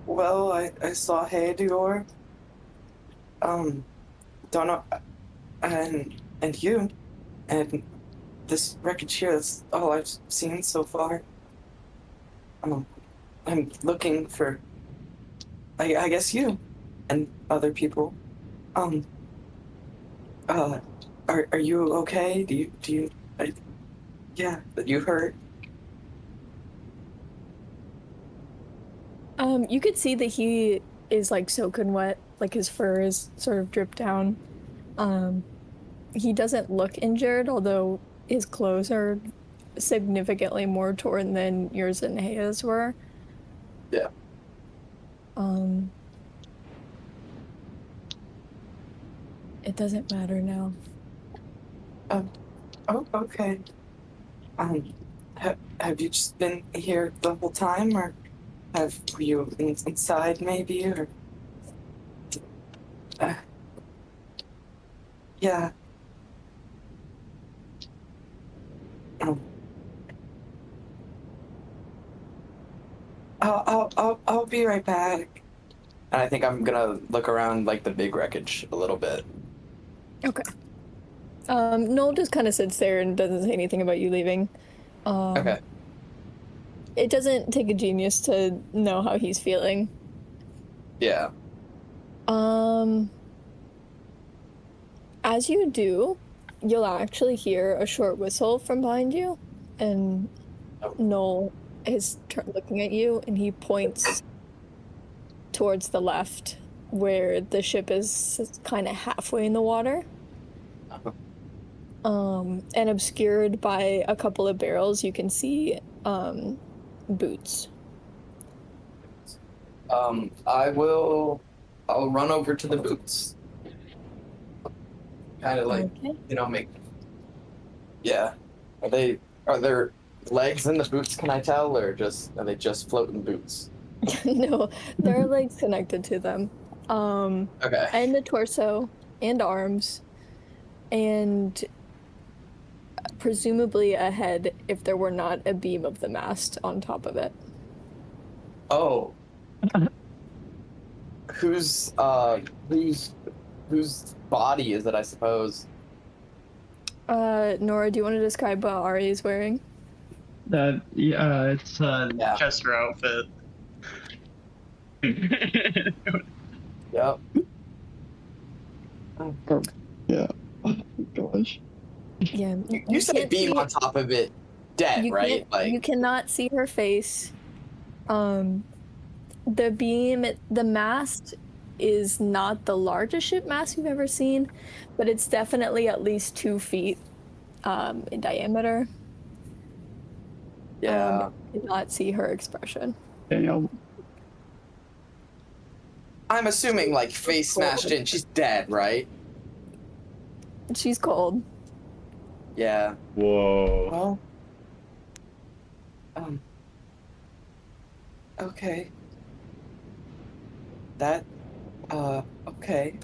Speaker 3: well, I saw Dior. Don't know, and you, and this wreckage here, that's all I've seen so far. I'm looking for, I guess you, and other people. Um, are you okay? Yeah, you hurt?
Speaker 1: You could see that he is like soaking wet, like his fur is sort of dripped down. He doesn't look injured, although his clothes are significantly more torn than yours and Hea's were.
Speaker 3: Yeah.
Speaker 1: It doesn't matter now.
Speaker 3: Oh, okay. Have you just been here the whole time, or were you inside maybe, or? Yeah. I'll be right back. And I think I'm gonna look around like the big wreckage a little bit.
Speaker 1: Okay. Noel just kind of sits there and doesn't say anything about you leaving.
Speaker 3: Okay.
Speaker 1: It doesn't take a genius to know how he's feeling.
Speaker 3: Yeah.
Speaker 1: As you do, you'll actually hear a short whistle from behind you, and Noel is looking at you, and he points towards the left, where the ship is kind of halfway in the water. And obscured by a couple of barrels, you can see boots.
Speaker 3: I'll run over to the boots. Kind of like,
Speaker 1: Okay.
Speaker 3: make. Yeah. Are there legs in the boots, can I tell, or are they just floating boots?
Speaker 1: No, there are legs connected to them.
Speaker 3: Okay.
Speaker 1: And the torso and arms, and presumably a head if there were not a beam of the mast on top of it.
Speaker 3: Oh. Whose body is it, I suppose?
Speaker 1: Nora, do you want to describe what Ari is wearing?
Speaker 5: It's a
Speaker 3: Yeah.
Speaker 5: Chester outfit.
Speaker 3: Yep.
Speaker 6: Oh, yeah. Oh, gosh.
Speaker 1: Yeah.
Speaker 3: You said
Speaker 1: can't
Speaker 3: beam
Speaker 1: see-
Speaker 3: on top of it, dead, right?
Speaker 1: You cannot see her face. The beam, the mast is not the largest ship mast you've ever seen, but it's definitely at least 2 feet in diameter.
Speaker 3: Yeah.
Speaker 1: You cannot see her expression.
Speaker 6: Damn.
Speaker 3: I'm assuming like face smashed in. She's dead, right?
Speaker 1: She's cold.
Speaker 3: Yeah.
Speaker 4: Whoa.
Speaker 3: Well. Okay. That. Okay.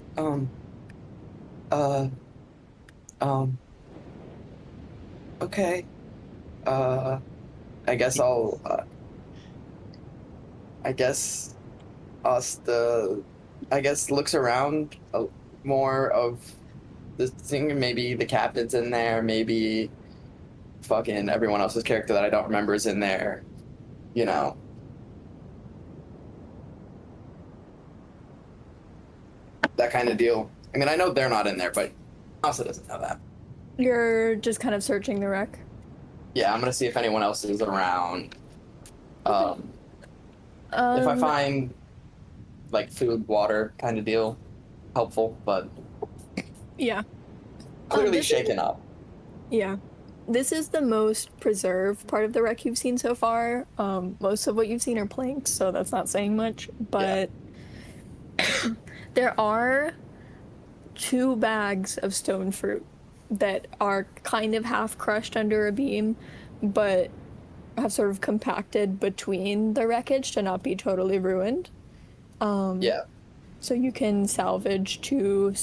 Speaker 3: Okay. I guess I'll. I guess looks around more of the thing. Maybe the captain's in there. Maybe fucking everyone else's character that I don't remember is in there. You know. That kind of deal. I mean, I know they're not in there, but also doesn't know that.
Speaker 1: You're just kind of searching the wreck.
Speaker 3: Yeah, I'm gonna see if anyone else is around. If I find like food, water kind of deal, helpful, but
Speaker 1: yeah,
Speaker 3: clearly shaken up.
Speaker 1: Yeah. this is the most preserved part of the wreck you've seen so far. Most of what you've seen are planks, so that's not saying much. But there are 2 bags of stone fruit that are kind of half crushed under a beam, but have sort of compacted between the wreckage to not be totally ruined.
Speaker 3: Yeah,
Speaker 1: So you can salvage 2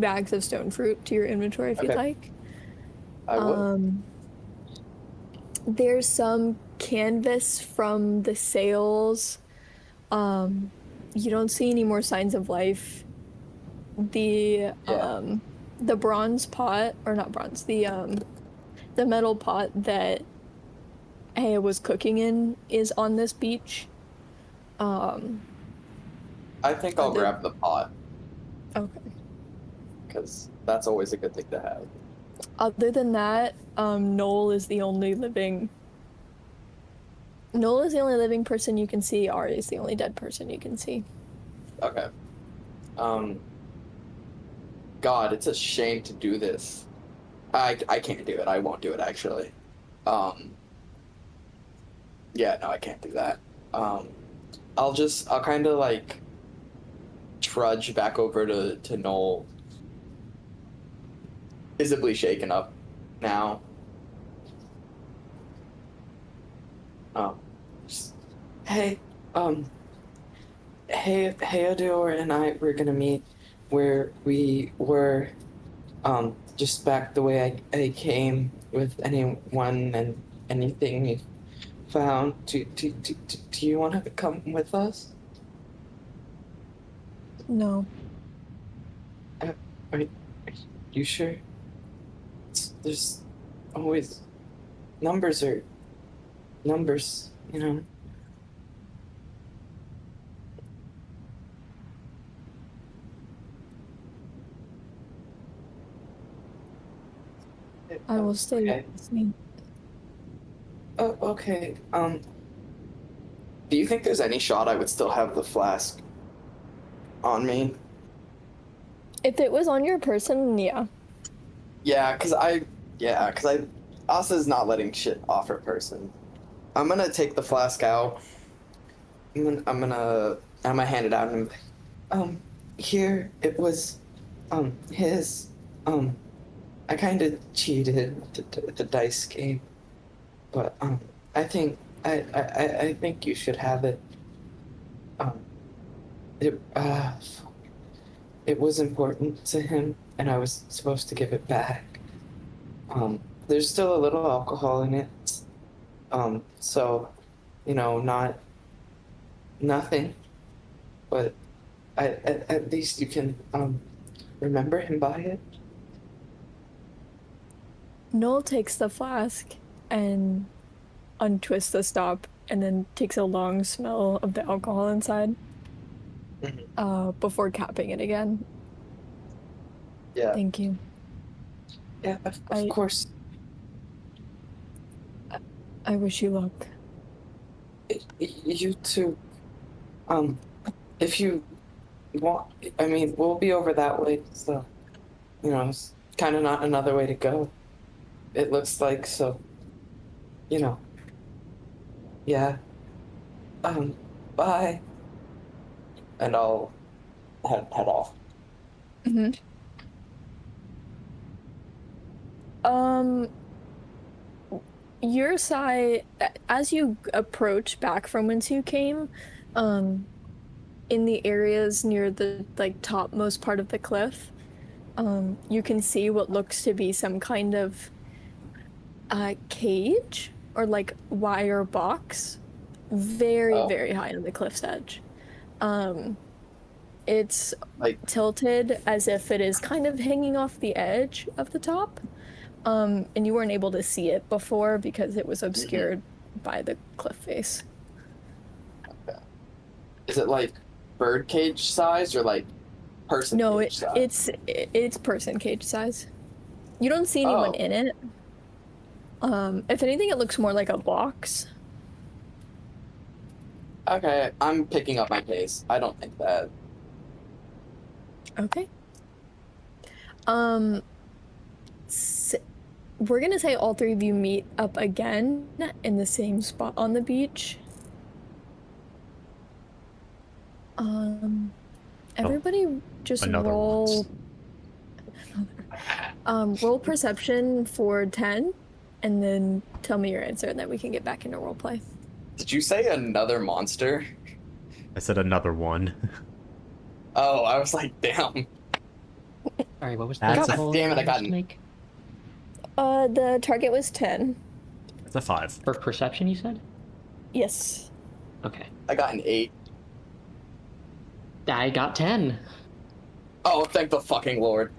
Speaker 1: bags of stone fruit to your inventory if you'd
Speaker 3: Okay.
Speaker 1: like.
Speaker 3: I would.
Speaker 1: There's some canvas from the sails. You don't see any more signs of life. The
Speaker 3: Yeah.
Speaker 1: the bronze pot, or not bronze, the metal pot that Aya was cooking in is on this beach. Um,
Speaker 3: I think I'll
Speaker 1: other
Speaker 3: grab the pot
Speaker 1: okay.
Speaker 3: because that's always a good thing to have.
Speaker 1: Other than that, Noel is the only living. Noel is the only living person you can see. Ari is the only dead person you can see.
Speaker 3: Okay. God, it's a shame to do this. I can't do it. I won't do it actually. Yeah, no, I can't do that. I'll kind of like trudge back over to Noel, visibly shaken up now. Just, hey, Ador and I were gonna meet where we were, just back the way I came with anyone and anything you found. Do you want to come with us?
Speaker 1: No.
Speaker 3: Are you sure? There's always numbers are numbers, you know.
Speaker 1: I will stay
Speaker 3: Okay.
Speaker 1: listening.
Speaker 3: Oh, okay. Do you think there's any shot I would still have the flask on me?
Speaker 1: If it was on your person, yeah.
Speaker 3: Yeah, cause Asa's not letting shit off her person. I'm gonna take the flask out. I'm gonna hand it out and here it was, his, I kind of cheated the dice game, but I think I think you should have it. Um, it it was important to him, and I was supposed to give it back. There's still a little alcohol in it, so not nothing, but at least you can remember him by it.
Speaker 1: Noel takes the flask and untwists the stop and then takes a long smell of the alcohol inside before capping it again.
Speaker 3: Yeah,
Speaker 1: Thank you.
Speaker 3: yeah, of
Speaker 1: I
Speaker 3: course.
Speaker 1: I wish you luck.
Speaker 3: You too. If you want, I mean, we'll be over that way, so it's kind of not another way to go. It looks like so. You know. Yeah. Bye. And I'll head off.
Speaker 1: Mm-hmm. Your side, as you approach back from whence you came, in the areas near the topmost part of the cliff, you can see what looks to be some kind of cage or wire box, very
Speaker 3: Oh,
Speaker 1: very high on the cliff's edge. It's
Speaker 3: like,
Speaker 1: tilted as if it is kind of hanging off the edge of the top. And you weren't able to see it before because it was obscured by the cliff face.
Speaker 3: is it like bird cage size or like person
Speaker 1: No,
Speaker 3: cage size?
Speaker 1: it's person cage size. You don't see anyone
Speaker 3: Oh,
Speaker 1: in it. If anything, it looks more like a box.
Speaker 3: okay. I'm picking up my pace. I don't think that.
Speaker 1: Okay. Um, s we're gonna say all three of you meet up again in the same spot on the beach. Everybody just
Speaker 4: Another
Speaker 1: roll
Speaker 4: once.
Speaker 1: roll perception for 10 and then tell me your answer and then we can get back into roleplay.
Speaker 3: Did you say another monster?
Speaker 4: I said another one.
Speaker 3: Oh, I was like, damn.
Speaker 2: Sorry, what was
Speaker 4: That's
Speaker 2: the
Speaker 4: a-
Speaker 2: roll
Speaker 3: Damn it, I
Speaker 2: you
Speaker 3: got
Speaker 2: used to make?
Speaker 1: The target was 10.
Speaker 4: It's a 5.
Speaker 2: For perception, you said?
Speaker 1: Yes.
Speaker 2: Okay.
Speaker 3: I got an 8.
Speaker 2: I got 10.
Speaker 3: Oh, thank the fucking Lord.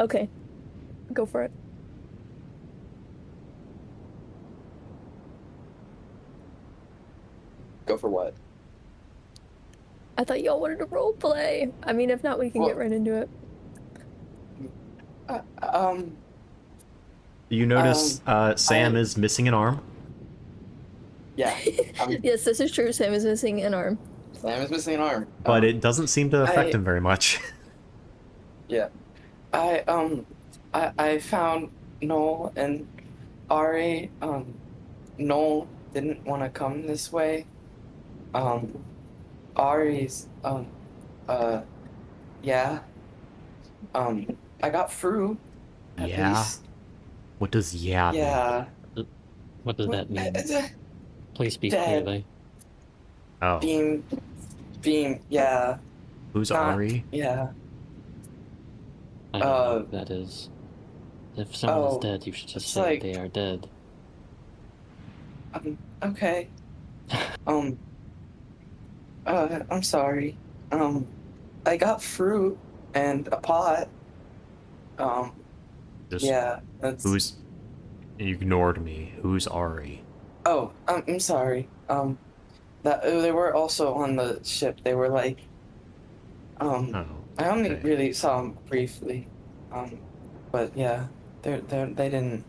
Speaker 1: Okay. Go for it.
Speaker 3: Go for what?
Speaker 1: I thought y'all wanted to roleplay. I mean, if not, we can get
Speaker 3: Well-
Speaker 1: right into it.
Speaker 4: You notice Sam is missing an arm?
Speaker 3: Yeah.
Speaker 1: Yes, this is true. Sam is missing an arm.
Speaker 3: Sam is missing an arm.
Speaker 4: But it doesn't seem to affect
Speaker 3: I-
Speaker 4: him very much.
Speaker 3: Yeah. I found Noel and Ari. Noel didn't want to come this way. Ari's, yeah. I got through. At
Speaker 4: Yeah?
Speaker 3: least.
Speaker 4: What does yeah mean?
Speaker 3: Yeah.
Speaker 2: What does that mean? Please speak
Speaker 3: Dead.
Speaker 2: clearly.
Speaker 4: Oh.
Speaker 3: Beam, yeah.
Speaker 4: Who's
Speaker 3: Not,
Speaker 4: Ari?
Speaker 3: Yeah.
Speaker 2: I don't know who that is. If someone is dead, you should just
Speaker 3: it's
Speaker 2: say
Speaker 3: like-
Speaker 2: they are dead.
Speaker 3: Okay. I'm sorry. I got fruit and a pot.
Speaker 4: Just
Speaker 3: Yeah, that's...
Speaker 4: who's... You ignored me. Who's Ari?
Speaker 3: Oh, I'm sorry. That they were also on the ship. They were like...
Speaker 4: Oh,
Speaker 3: I only
Speaker 4: okay.
Speaker 3: really saw them briefly. But yeah, they didn't...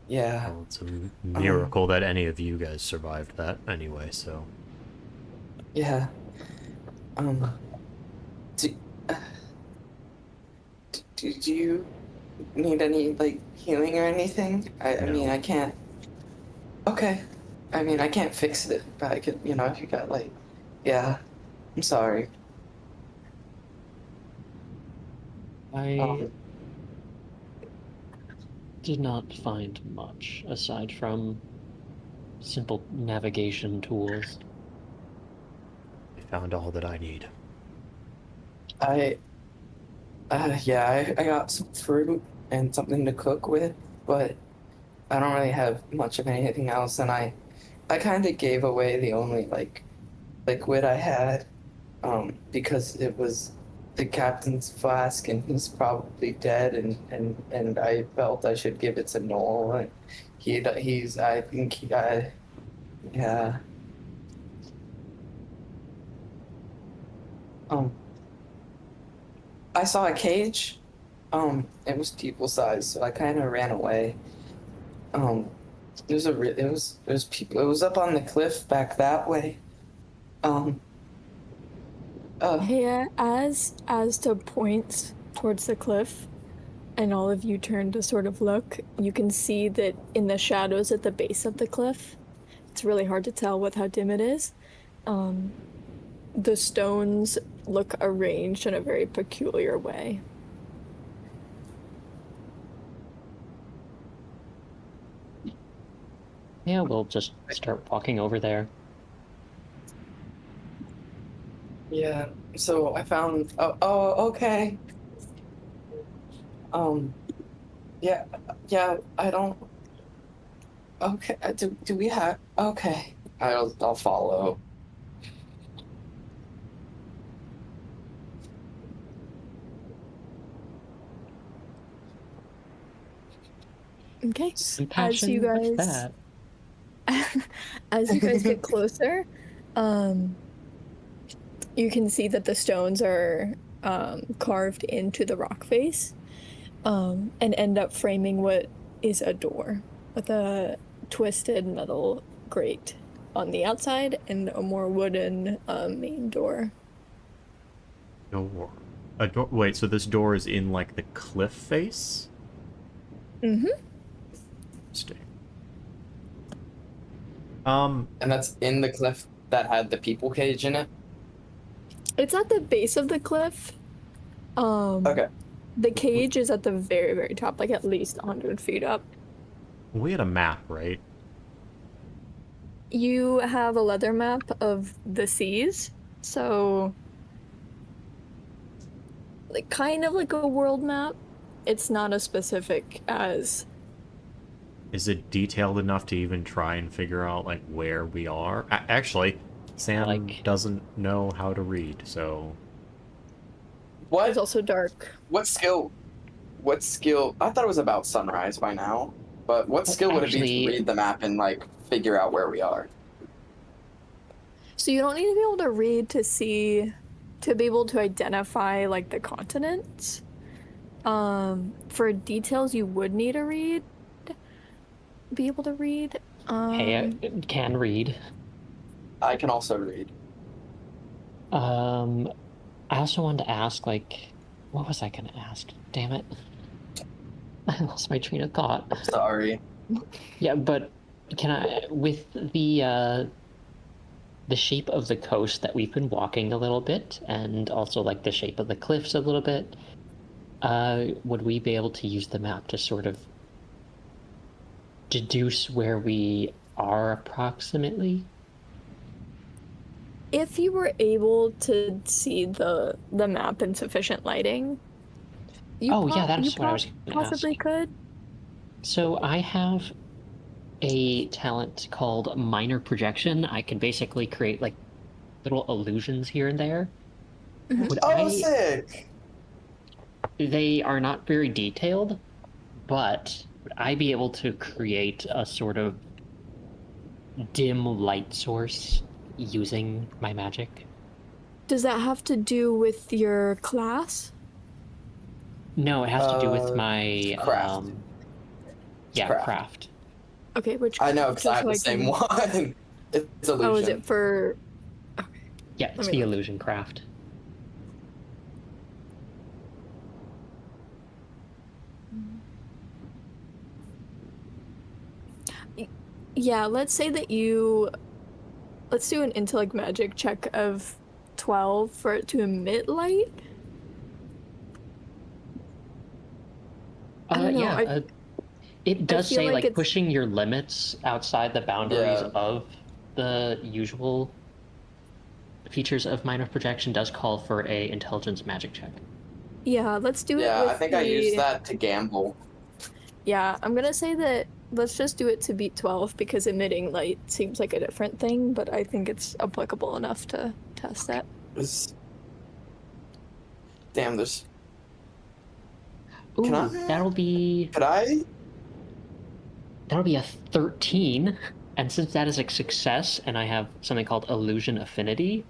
Speaker 3: Yeah.
Speaker 4: Well, it's a miracle that any of you guys survived that anyway, so...
Speaker 3: Yeah. Do you need any, like, healing or anything? I mean,
Speaker 4: No.
Speaker 3: I can't... Okay. I mean, I can't fix it, but I could, you know, if you got, like... Yeah. I'm sorry.
Speaker 2: I
Speaker 3: Um,
Speaker 2: did not find much aside from simple navigation tools.
Speaker 4: I found all that I need.
Speaker 3: Yeah, I got some fruit and something to cook with, but I don't really have much of anything else, and I kind of gave away the only, like, liquid I had, because it was the captain's flask, and he's probably dead, and I felt I should give it to Noel, and I think yeah. I saw a cage. It was people sized, so I kind of ran away. It was people. It was up on the cliff back that way.
Speaker 1: Hey, as to points towards the cliff, and all of you turn to sort of look, you can see that in the shadows at the base of the cliff, it's really hard to tell with how dim it is. The stones look arranged in a very peculiar way.
Speaker 2: Yeah, we'll just start walking over there.
Speaker 3: Yeah. So I found. Oh, okay. Yeah, yeah. I don't. Okay. Do we have? Okay. I'll follow.
Speaker 1: Okay.
Speaker 2: Compassion?
Speaker 1: you
Speaker 2: What's
Speaker 1: guys-
Speaker 2: that?
Speaker 1: As you guys get closer, you can see that the stones are carved into the rock face, and end up framing what is a door with a twisted metal grate on the outside and a more wooden main door.
Speaker 4: Door. A door. Wait, so this door is in like the cliff face?
Speaker 1: Mm-hmm.
Speaker 4: Interesting.
Speaker 3: And that's in the cliff that had the people cage in it?
Speaker 1: It's at the base of the cliff.
Speaker 3: Okay.
Speaker 1: The cage is at the very, very top, like at least 100 feet up.
Speaker 4: We had a map, right?
Speaker 1: You have a leather map of the seas, so like kind of like a world map. It's not as specific as
Speaker 4: Is it detailed enough to even try and figure out like where we are? Actually, Sam
Speaker 2: Like-
Speaker 4: doesn't know how to read, so
Speaker 1: it's
Speaker 3: What?
Speaker 1: also dark.
Speaker 3: What skill? I thought it was about sunrise by now, but what skill would it be
Speaker 2: Actually-
Speaker 3: to read the map and like figure out where we are?
Speaker 1: So you don't need to be able to read to be able to identify like the continents. For details you would need to be able to read.
Speaker 2: Hey, I can read.
Speaker 3: I can also read.
Speaker 2: I also wanted to ask, like, what was I gonna ask? Damn it. I lost my train of thought.
Speaker 3: Sorry.
Speaker 2: Yeah, but can I, with the shape of the coast that we've been walking a little bit, and also like the shape of the cliffs a little bit, would we be able to use the map to sort of deduce where we are approximately?
Speaker 1: If you were able to see the map in sufficient lighting,
Speaker 2: that's what I was gonna
Speaker 1: possibly
Speaker 2: ask.
Speaker 1: could.
Speaker 2: So I have a talent called minor projection. I can basically create like little illusions here and there.
Speaker 1: Mhm.
Speaker 2: Would
Speaker 3: Oh, sick!
Speaker 2: They are not very detailed, but would I be able to create a sort of dim light source using my magic?
Speaker 1: Does that have to do with your class?
Speaker 2: No, it has to do with my
Speaker 3: craft. Craft.
Speaker 2: craft.
Speaker 1: Okay, which
Speaker 3: I know, because I
Speaker 1: just
Speaker 3: have
Speaker 1: so
Speaker 3: the same one. It's illusion.
Speaker 1: Oh, is it for?
Speaker 2: Yeah, it's
Speaker 1: Let me
Speaker 2: the
Speaker 1: look.
Speaker 2: illusion craft.
Speaker 1: Yeah, let's say that let's do an intellect magic check of 12 for it to emit light. I don't know.
Speaker 2: Yeah, it does
Speaker 1: feel
Speaker 2: say
Speaker 1: like
Speaker 2: like
Speaker 1: it's-
Speaker 2: pushing your limits outside the boundaries
Speaker 3: Yeah.
Speaker 2: of the usual features of minor projection does call for a intelligence magic check.
Speaker 1: Yeah, let's do it
Speaker 3: Yeah,
Speaker 1: with
Speaker 3: I think I used that to gamble.
Speaker 1: Yeah, I'm gonna say that let's just do it to beat 12 because emitting light seems like a different thing, but I think it's applicable enough to test that.
Speaker 3: Damn, there's...
Speaker 2: Ooh,
Speaker 3: Can I? Could I?
Speaker 2: that'll be a 13. And since that is a success, and I have something called illusion affinity,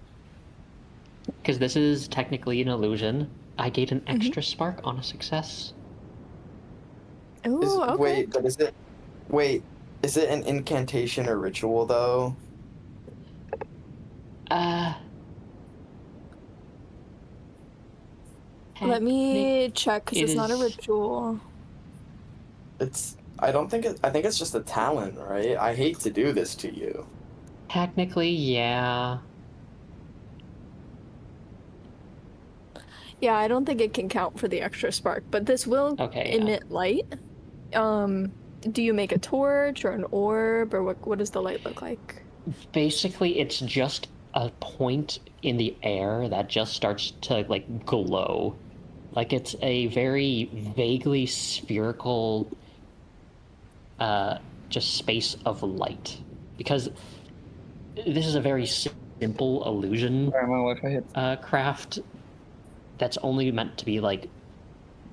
Speaker 2: because this is technically an illusion, I get an extra spark on a success.
Speaker 1: Oh, okay.
Speaker 3: Wait, but is it... Wait, is it an incantation or ritual, though?
Speaker 1: Let me check because
Speaker 2: It
Speaker 1: it's not a
Speaker 2: is-
Speaker 1: ritual.
Speaker 3: It's... I don't think it... I think it's just a talent, right? I hate to do this to you.
Speaker 2: Technically, yeah.
Speaker 1: Yeah, I don't think it can count for the extra spark, but this will
Speaker 2: Okay, yeah.
Speaker 1: emit light. Do you make a torch or an orb, or what does the light look like?
Speaker 2: Basically, it's just a point in the air that just starts to like glow. Like it's a very vaguely spherical just space of light. Because this is a very simple illusion
Speaker 6: Sorry, my Wi-Fi hit.
Speaker 2: craft that's only meant to be like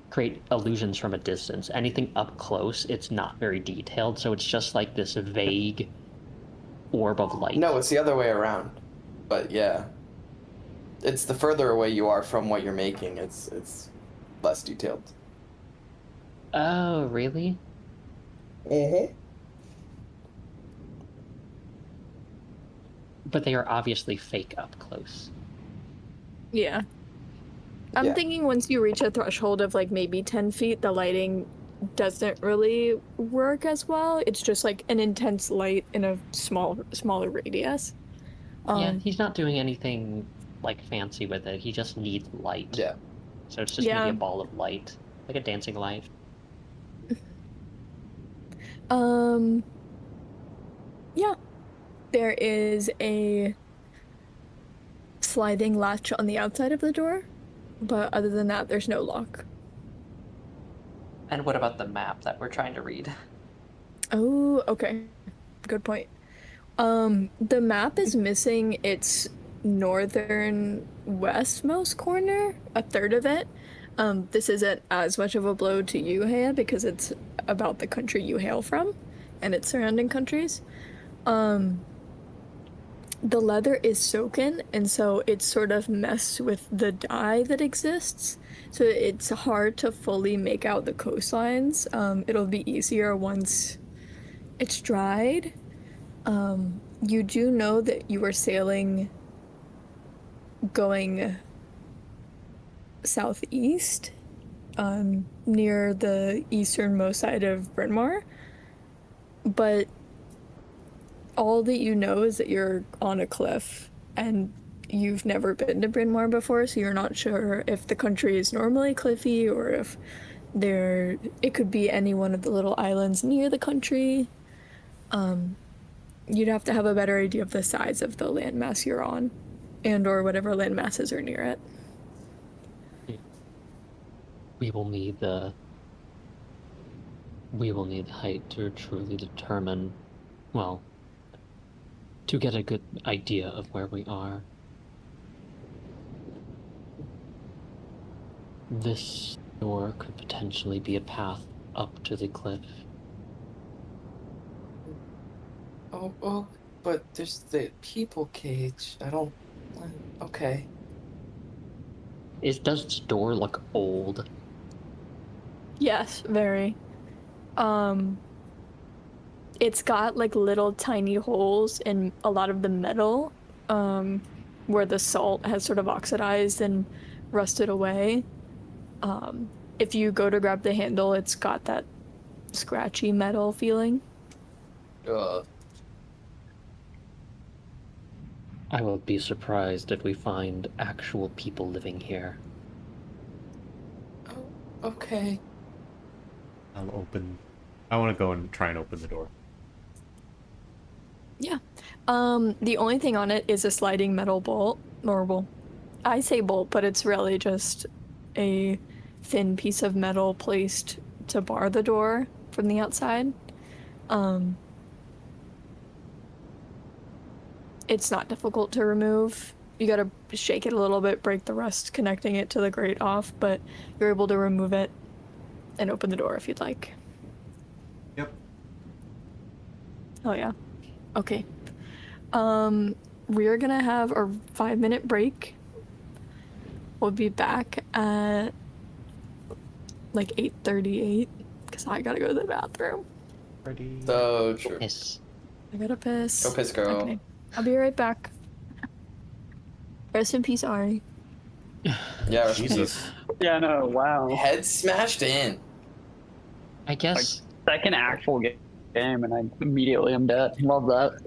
Speaker 2: create illusions from a distance. Anything up close, it's not very detailed, so it's just like this vague orb of light.
Speaker 3: No, it's the other way around. But yeah. It's the further away you are from what you're making, it's less detailed.
Speaker 2: Oh, really?
Speaker 3: Mm-hmm.
Speaker 2: But they are obviously fake up close.
Speaker 1: Yeah. I'm
Speaker 3: Yeah.
Speaker 1: thinking once you reach a threshold of like maybe 10 feet, the lighting doesn't really work as well. It's just like an intense light in a smaller radius.
Speaker 2: Yeah, he's not doing anything like fancy with it. He just needs light.
Speaker 3: Yeah.
Speaker 2: So it's just gonna be
Speaker 1: Yeah.
Speaker 2: a ball of light, like a dancing light.
Speaker 1: Yeah. There is a sliding latch on the outside of the door, but other than that, there's no lock.
Speaker 2: And what about the map that we're trying to read?
Speaker 1: Oh, okay. Good point. The map is missing its northern westmost corner, a third of it. This isn't as much of a blow to you, Haya, because it's about the country you hail from and its surrounding countries. The leather is soaken, and so it's sort of messed with the dye that exists. So it's hard to fully make out the coastlines. It'll be easier once it's dried. You do know that you were sailing going southeast, near the easternmost side of Bryn Mawr, but all that you know is that you're on a cliff and you've never been to Bryn Mawr before, so you're not sure if the country is normally cliffy or if it could be any one of the little islands near the country. You'd have to have a better idea of the size of the landmass you're on, and or whatever landmasses are near it.
Speaker 2: We will need the height to truly determine, well, to get a good idea of where we are. This door could potentially be a path up to the cliff.
Speaker 3: Oh, but there's the people cage. I don't. Okay.
Speaker 2: Does this door look old?
Speaker 1: Yes, very. It's got like little tiny holes in a lot of the metal, where the salt has sort of oxidized and rusted away. If you go to grab the handle, it's got that scratchy metal feeling.
Speaker 2: I will be surprised if we find actual people living here.
Speaker 3: Oh, okay.
Speaker 4: I want to go and try and open the door.
Speaker 1: Yeah. The only thing on it is a sliding metal bolt. Or, I say bolt, but it's really just a thin piece of metal placed to bar the door from the outside. It's not difficult to remove. You gotta shake it a little bit, break the rust connecting it to the grate off, but you're able to remove it and open the door if you'd like.
Speaker 4: Yep.
Speaker 1: Oh yeah. Okay. We're gonna have a 5-minute break. We'll be back at like 8:38 because I gotta go to the bathroom.
Speaker 4: Ready?
Speaker 3: So true.
Speaker 2: Yes.
Speaker 1: I gotta piss.
Speaker 3: Go piss, girl.
Speaker 1: Okay. I'll be right back. Rest in peace, Ari.
Speaker 3: Yeah,
Speaker 4: Jesus.
Speaker 5: Yeah, no, wow.
Speaker 3: Head smashed in.
Speaker 2: I guess
Speaker 5: Second actual game, and I immediately am dead. Love that.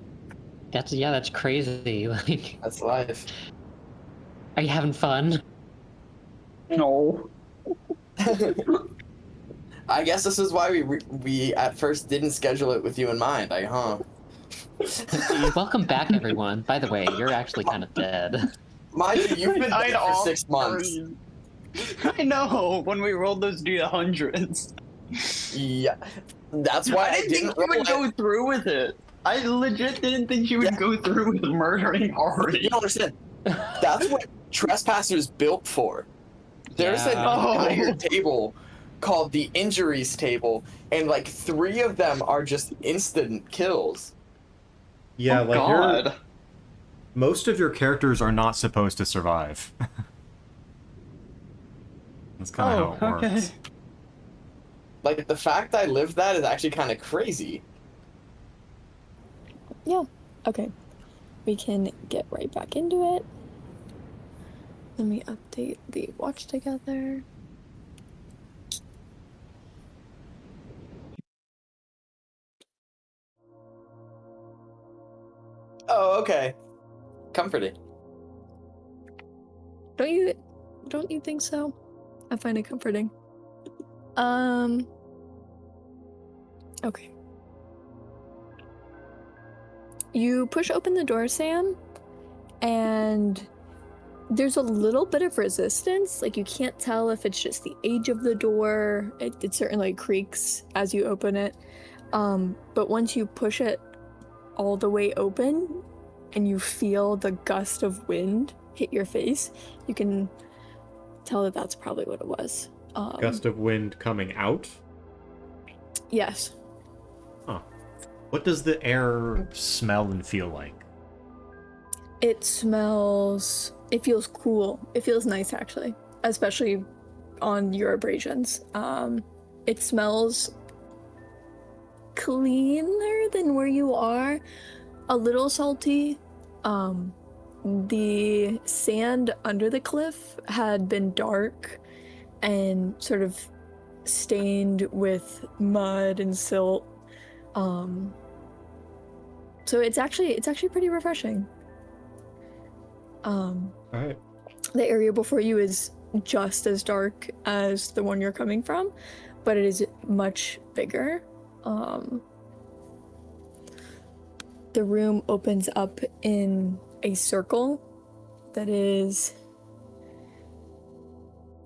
Speaker 2: that's crazy. Like,
Speaker 3: That's life.
Speaker 2: are you having fun?
Speaker 5: No.
Speaker 3: I guess this is why we at first didn't schedule it with you in mind, huh?
Speaker 2: Welcome back, everyone. By the way, you're actually kind of dead.
Speaker 3: Mind you, you've been dead for 6 months.
Speaker 5: I know, when we rolled those D100s.
Speaker 3: Yeah, that's why
Speaker 5: I didn't think you would go through with it. I legit didn't think you would go through with murdering Ari.
Speaker 3: You don't understand. That's what Trespasser's built for. There's an
Speaker 2: Yeah.
Speaker 3: entire table called the injuries table, and like 3 of them are just instant kills.
Speaker 4: Yeah,
Speaker 5: Oh,
Speaker 4: like
Speaker 5: God.
Speaker 4: most of your characters are not supposed to survive. That's kind of how it
Speaker 5: okay.
Speaker 4: works.
Speaker 3: Like, the fact I lived that is actually kind of crazy.
Speaker 1: Yeah. Okay. We can get right back into it. Let me update the watch together.
Speaker 3: Oh, okay. Comforting.
Speaker 1: Don't you think so? I find it comforting. Okay. You push open the door, Sam, and there's a little bit of resistance. Like, you can't tell if it's just the age of the door. It certainly creaks as you open it. But once you push it all the way open and you feel the gust of wind hit your face, you can tell that that's probably what it was.
Speaker 4: Gust of wind coming out?
Speaker 1: Yes.
Speaker 4: Huh. What does the air smell and feel like?
Speaker 1: It feels cool. It feels nice, actually, especially on your abrasions. It smells cleaner than where you are, a little salty. The sand under the cliff had been dark and sort of stained with mud and silt. So it's actually pretty refreshing.
Speaker 4: All right.
Speaker 1: The area before you is just as dark as the one you're coming from, but it is much bigger. The room opens up in a circle that is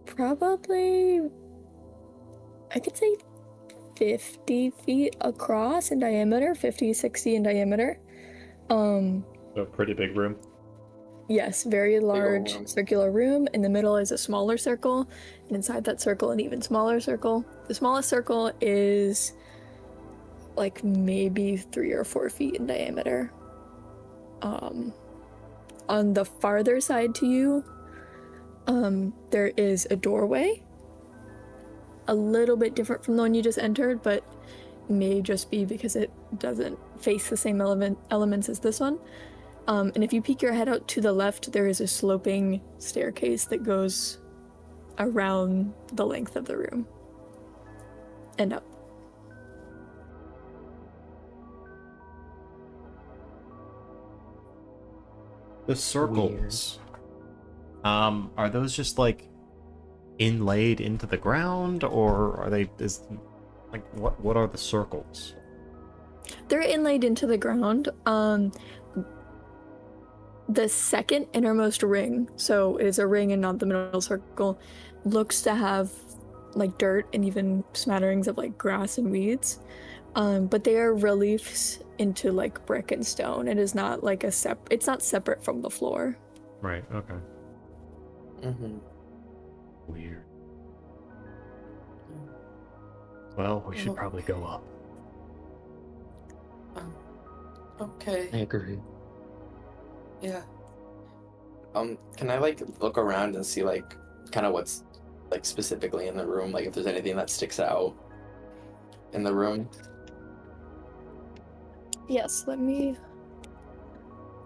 Speaker 1: probably, I could say 50 feet across in diameter, 50, 60 in diameter.
Speaker 4: So a pretty big room.
Speaker 1: Yes, very large
Speaker 3: room.
Speaker 1: circular room. In the middle is a smaller circle, and inside that circle, an even smaller circle. The smallest circle is like maybe 3 or 4 feet in diameter. On the farther side to you, there is a doorway. A little bit different from the one you just entered, but may just be because it doesn't face the same elements as this one. And if you peek your head out to the left, there is a sloping staircase that goes around the length of the room and up.
Speaker 4: The circles. Are those just like inlaid into the ground, or are they what are the circles?
Speaker 1: They're inlaid into the ground. The second innermost ring, so it is a ring and not the middle circle, looks to have like dirt and even smatterings of like grass and weeds. But they are reliefs into like brick and stone. It is not like it's not separate from the floor.
Speaker 4: Right, okay.
Speaker 3: Mm-hmm.
Speaker 4: Weird. Well, we should probably go up.
Speaker 3: Okay.
Speaker 2: I agree.
Speaker 3: Yeah. Can I like look around and see like kind of what's like specifically in the room, like if there's anything that sticks out in the room?
Speaker 1: Yes, let me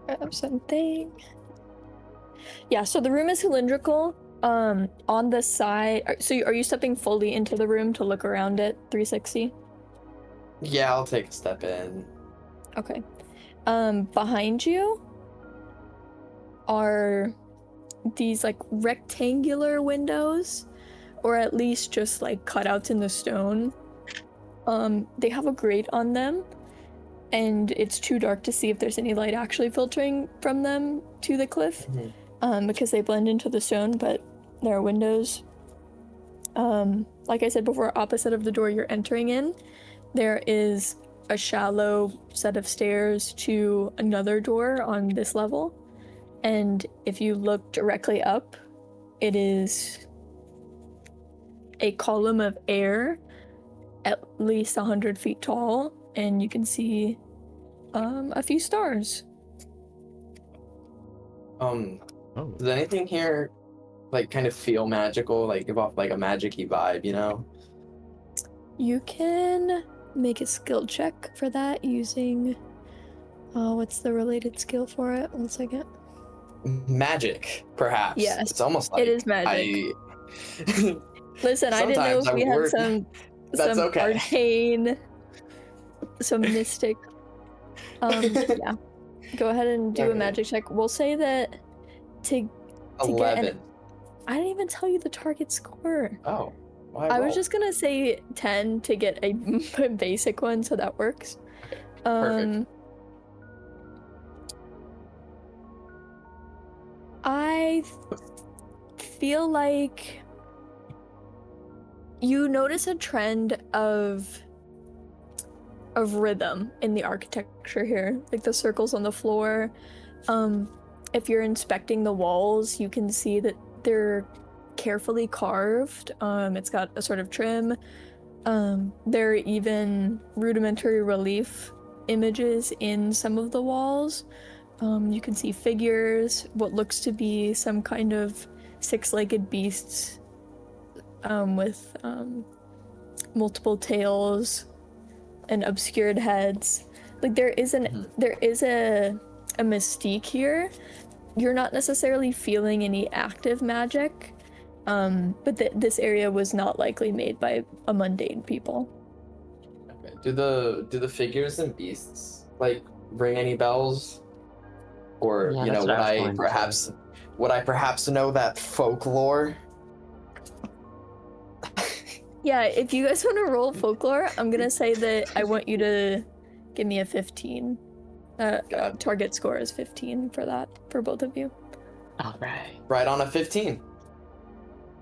Speaker 1: grab something. Yeah, so the room is cylindrical. On the side, so are you stepping fully into the room to look around it 360?
Speaker 3: Yeah, I'll take a step in.
Speaker 1: Okay. Behind you are these like rectangular windows, or at least just like cutouts in the stone. They have a grate on them, and it's too dark to see if there's any light actually filtering from them to the cliff. Because they blend into the stone, but there are windows. Like I said before, opposite of the door you're entering in, there is a shallow set of stairs to another door on this level. And if you look directly up, it is a column of air at least 100 feet tall, and you can see a few stars.
Speaker 4: Oh.
Speaker 3: Does anything here like kind of feel magical, like give off like a magic-y vibe, you know?
Speaker 1: You can make a skill check for that using what's the related skill for it? 1 second.
Speaker 3: Magic, perhaps.
Speaker 1: Yes,
Speaker 3: It's almost like
Speaker 1: it is magic. Listen, I didn't know
Speaker 3: Sometimes
Speaker 1: if we
Speaker 3: I
Speaker 1: had
Speaker 3: work- That's
Speaker 1: some
Speaker 3: okay.
Speaker 1: arcane, some mystic. Yeah. go ahead and do a
Speaker 3: Okay.
Speaker 1: magic check. We'll say that to get
Speaker 3: 11.
Speaker 1: I didn't even tell you the target score.
Speaker 3: Oh. Why
Speaker 1: I was
Speaker 3: roll?
Speaker 1: just gonna say 10 to get a basic one, so that works.
Speaker 3: Perfect.
Speaker 1: I feel like you notice a trend of rhythm in the architecture here, like the circles on the floor. If you're inspecting the walls, you can see that they're carefully carved. It's got a sort of trim. There are even rudimentary relief images in some of the walls. You can see figures, what looks to be some kind of six-legged beasts with multiple tails and obscured heads. Like there is a mystique here. You're not necessarily feeling any active magic, but this area was not likely made by a mundane people.
Speaker 3: Okay. Do the figures and beasts like ring any bells? Or
Speaker 2: Yeah,
Speaker 3: you know,
Speaker 2: that's what I was going to say.
Speaker 3: would I perhaps know that folklore?
Speaker 1: Yeah, if you guys want to roll folklore, I'm gonna say that I want you to give me a 15.
Speaker 3: God.
Speaker 1: Target score is 15 for that, for both of you.
Speaker 2: All right.
Speaker 3: Right on a 15.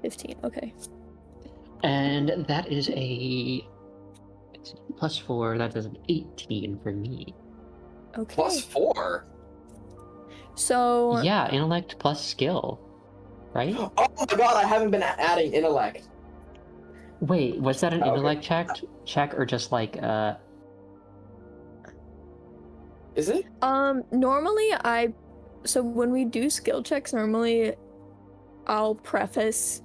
Speaker 1: 15, okay.
Speaker 2: And that is a +4. That is an 18 for me.
Speaker 1: Okay.
Speaker 3: +4.
Speaker 1: So
Speaker 2: Yeah, intellect plus skill, right?
Speaker 3: Oh my god, I haven't been adding intellect.
Speaker 2: Wait, was that an
Speaker 3: Okay.
Speaker 2: intellect check or just like
Speaker 3: Is it?
Speaker 1: normally so when we do skill checks, normally I'll preface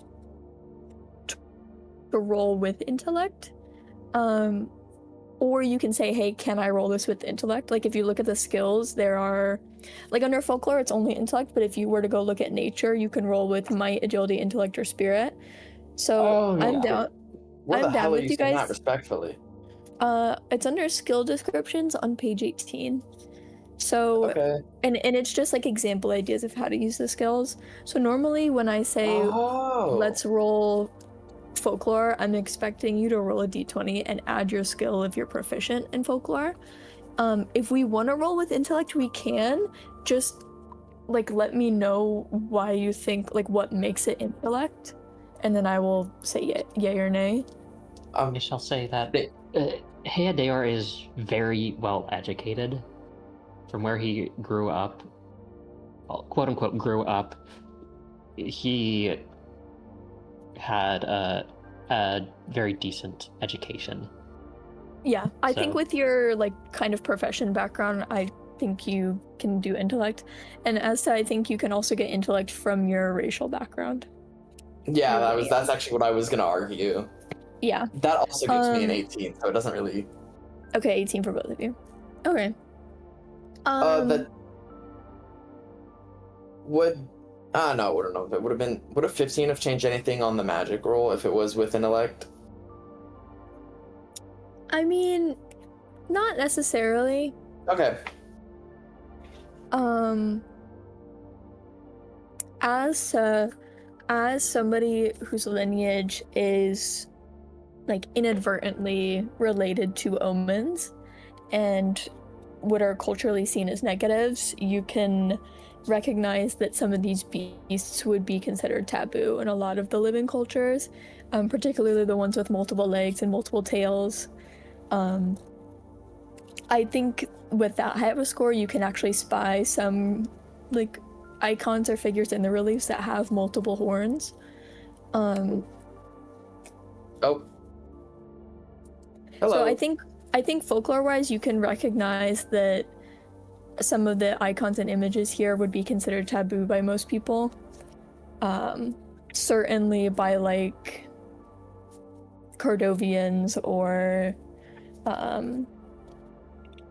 Speaker 1: to roll with intellect. Or you can say, hey, can I roll this with intellect? Like if you look at the skills, there are like under folklore it's only intellect, but if you were to go look at nature, you can roll with might, agility, intellect, or spirit. So I'm down.
Speaker 3: Where the
Speaker 1: I'm down
Speaker 3: hell are
Speaker 1: with
Speaker 3: you
Speaker 1: you
Speaker 3: saying
Speaker 1: guys.
Speaker 3: that respectfully?
Speaker 1: It's under skill descriptions on page 18. So
Speaker 3: Okay.
Speaker 1: and it's just like example ideas of how to use the skills. So normally when I say
Speaker 3: Oh.
Speaker 1: let's roll folklore, I'm expecting you to roll a d20 and add your skill if you're proficient in folklore. If we want to roll with intellect, we can. Just like let me know why you think, like what makes it intellect, and then I will say yay or nay.
Speaker 2: I shall say that
Speaker 3: They-
Speaker 2: Heodeor is very well educated from where he grew up, well, quote unquote grew up. He had a very decent education.
Speaker 1: Yeah, I think
Speaker 2: So-
Speaker 1: with your like kind of profession background, I think you can do intellect, and as to I think you can also get intellect from your racial background.
Speaker 3: Yeah,
Speaker 1: Really,
Speaker 3: that's actually what I was gonna argue.
Speaker 1: Yeah.
Speaker 3: That also gives me an
Speaker 1: Um,
Speaker 3: 18, so it doesn't really.
Speaker 1: Okay, 18 for both of you. Okay.
Speaker 3: That would. No, it wouldn't have. It would have been. Would a 15 have changed anything on the magic roll if it was with intellect?
Speaker 1: I mean, not necessarily.
Speaker 3: Okay.
Speaker 1: As somebody whose lineage is like inadvertently related to omens and what are culturally seen as negatives, you can recognize that some of these beasts would be considered taboo in a lot of the living cultures, particularly the ones with multiple legs and multiple tails. I think with that high of a score, you can actually spy some like icons or figures in the reliefs that have multiple horns.
Speaker 3: Oh. Hello.
Speaker 1: So I think folklore-wise, you can recognize that some of the icons and images here would be considered taboo by most people. Certainly by like Cordovians or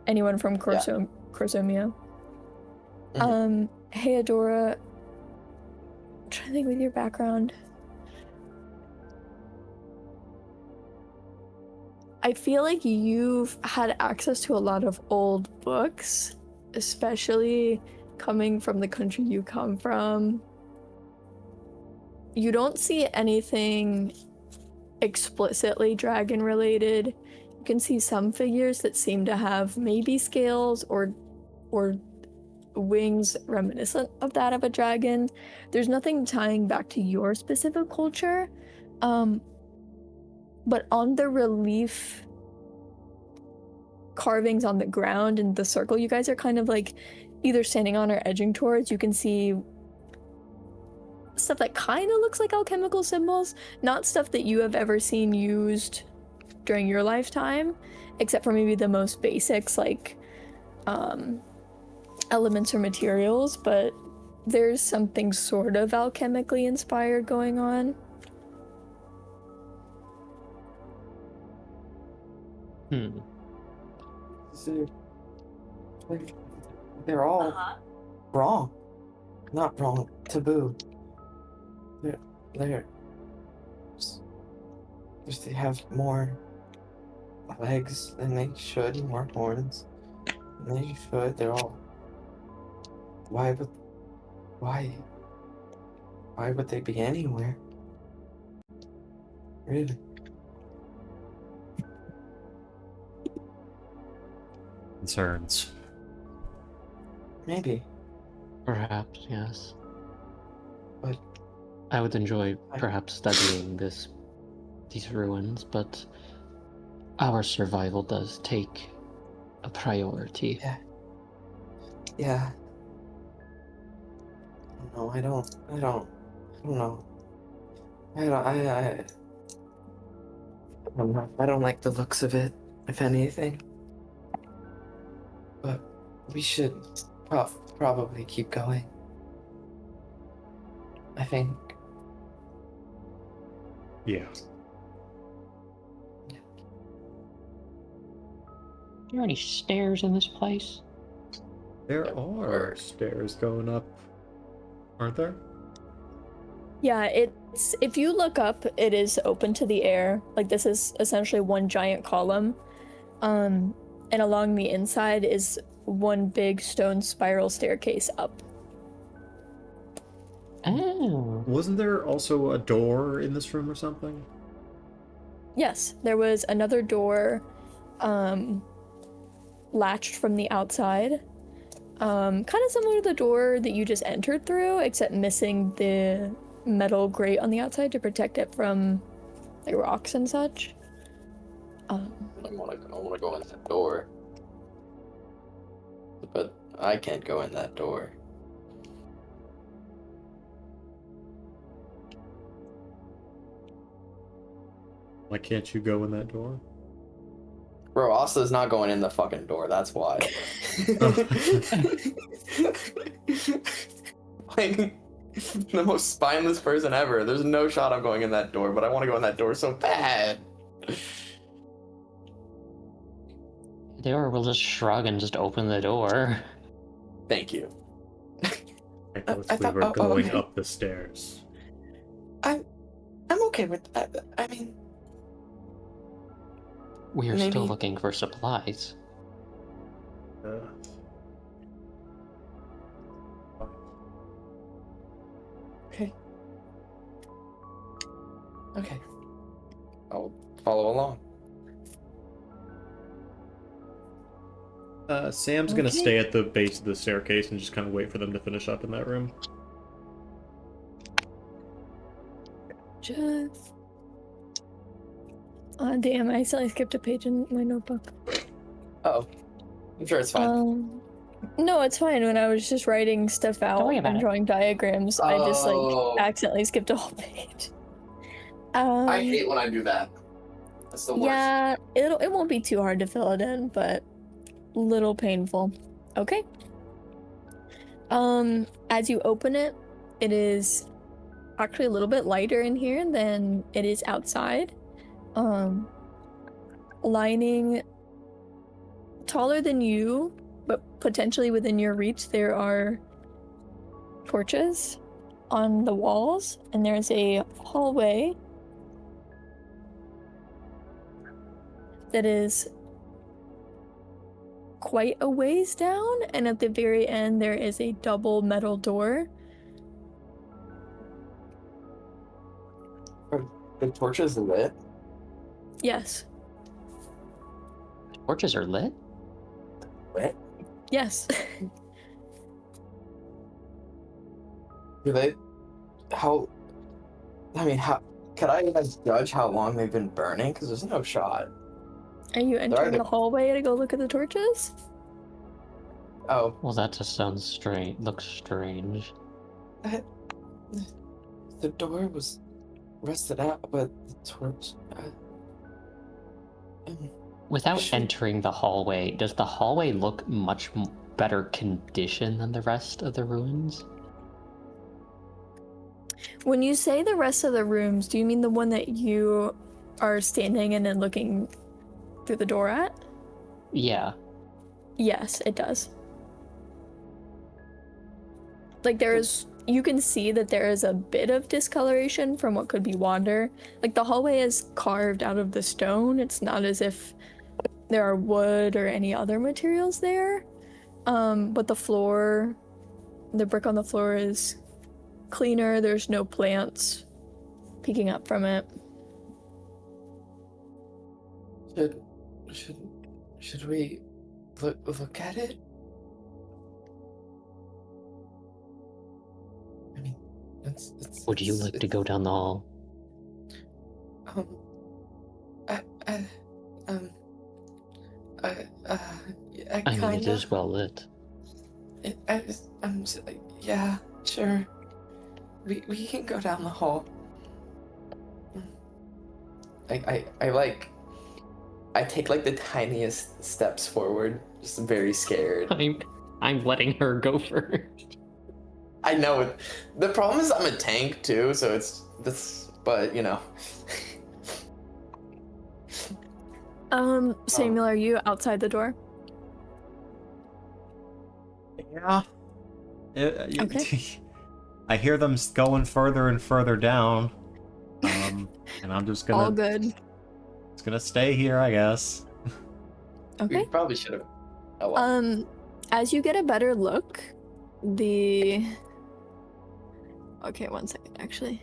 Speaker 1: anyone from Corsomia. Hey Adora, I'm trying to think with your background. I feel like you've had access to a lot of old books especially coming from the country you come from, you don't see anything explicitly dragon related. You can see some figures that seem to have maybe scales or wings reminiscent of that of a dragon. There's nothing tying back to your specific culture, but on the relief carvings on the ground and the circle you guys are kind of like either standing on or edging towards, you can see stuff that kind of looks like alchemical symbols, not stuff that you have ever seen used during your lifetime, except for maybe the most basics like elements or materials, but there's something sort of alchemically inspired going on.
Speaker 3: So, they're all wrong. Not wrong. Taboo. They're just they have more legs than they should, more horns than they should. They're all. Why would they be anywhere? Really?
Speaker 4: Concerns.
Speaker 3: Maybe.
Speaker 2: Perhaps, yes.
Speaker 3: But
Speaker 2: I would enjoy perhaps studying these ruins, but our survival does take a priority.
Speaker 3: Yeah. No, I don't know. I don't like the looks of it, if anything. But we should probably keep going. I think.
Speaker 4: Yeah.
Speaker 2: Are there any stairs in this place?
Speaker 4: There are stairs going up, aren't there?
Speaker 1: Yeah, it's if you look up, it is open to the air. Like this is essentially one giant column. And along the inside is one big stone spiral staircase up.
Speaker 2: Oh.
Speaker 4: Wasn't there also a door in this room or something?
Speaker 1: Yes, there was another door latched from the outside. Kind of similar to the door that you just entered through, except missing the metal grate on the outside to protect it from like rocks and such.
Speaker 3: I want to go in that door. But I can't go in that door.
Speaker 4: Why can't you go in that door?
Speaker 3: Bro, Asa's not going in the fucking door, that's why. Like, the most spineless person ever. There's no shot I'm going in that door, but I want to go in that door so bad.
Speaker 2: Or we'll just shrug and just open the door.
Speaker 3: Thank you.
Speaker 4: I thought
Speaker 3: I
Speaker 4: we
Speaker 3: thought-
Speaker 4: were going
Speaker 3: okay.
Speaker 4: up the stairs.
Speaker 3: I'm okay with that. I mean,
Speaker 2: We are
Speaker 3: Maybe-
Speaker 2: still looking for supplies.
Speaker 3: okay. I'll follow along.
Speaker 4: Sam's gonna
Speaker 1: Okay.
Speaker 4: stay at the base of the staircase and just kind of wait for them to finish up in that room.
Speaker 1: Just... damn, I accidentally skipped a page in my notebook.
Speaker 3: Oh, I'm sure it's fine.
Speaker 1: No, it's fine. When I was just writing stuff out
Speaker 2: worry about
Speaker 1: and
Speaker 2: it.
Speaker 1: drawing diagrams, I just
Speaker 3: Oh.
Speaker 1: like accidentally skipped a whole page.
Speaker 3: I hate when I do that. That's the worst.
Speaker 1: Yeah, it won't be too hard to fill it in, but a little painful. Okay. As you open it, it is actually a little bit lighter in here than it is outside. Lining taller than you, but potentially within your reach, there are torches on the walls, and there's a hallway that is quite a ways down, and at the very end there is a double metal door.
Speaker 3: Are the torches lit?
Speaker 1: Yes.
Speaker 2: Torches are lit?
Speaker 3: Lit?
Speaker 1: Yes.
Speaker 3: Do they? How? I mean, how? Could I even judge how long they've been burning? Because there's no shot.
Speaker 1: Are you entering
Speaker 3: either-
Speaker 1: the hallway to go look at the torches?
Speaker 3: Oh,
Speaker 2: Well, that just sounds strange. Looks strange.
Speaker 3: the door was rusted out, but the torch.
Speaker 2: Without
Speaker 3: Should-
Speaker 2: entering the hallway, does the hallway look much better condition than the rest of the ruins?
Speaker 1: When you say the rest of the rooms, do you mean the one that you are standing in and looking through the door at?
Speaker 2: Yeah.
Speaker 1: Yes, it does. Like you can see that there is a bit of discoloration from what could be water. Like the hallway is carved out of the stone. It's not as if there are wood or any other materials there. But the floor, the brick on the floor is cleaner. There's no plants peeking up from it.
Speaker 3: Should we look at it? I mean,
Speaker 2: Would you like to go down the hall? I mean, it is well lit.
Speaker 3: Yeah, sure. We can go down the hall. I take like the tiniest steps forward, just very scared.
Speaker 2: I'm letting her go first.
Speaker 3: I know it. The problem is I'm a tank too, so it's this. But you know.
Speaker 1: Samuel, are you outside the door?
Speaker 4: Yeah.
Speaker 1: Okay.
Speaker 4: I hear them going further and further down. And I'm just
Speaker 1: All
Speaker 4: gonna
Speaker 1: good.
Speaker 4: stay here, I guess.
Speaker 1: Okay.
Speaker 3: We probably should have. Oh, well.
Speaker 1: As you get a better look, okay, 1 second, actually.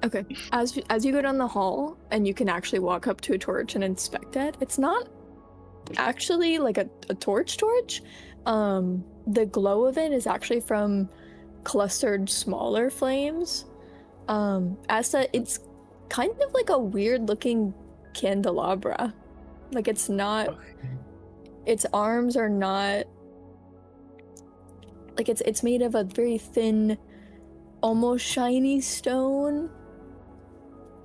Speaker 1: Okay, as you go down the hall and you can actually walk up to a torch and inspect it, it's not actually like a torch. The glow of it is actually from clustered smaller flames. It's kind of like a weird looking candelabra. Like it's not, its arms are not, like it's made of a very thin, almost shiny stone,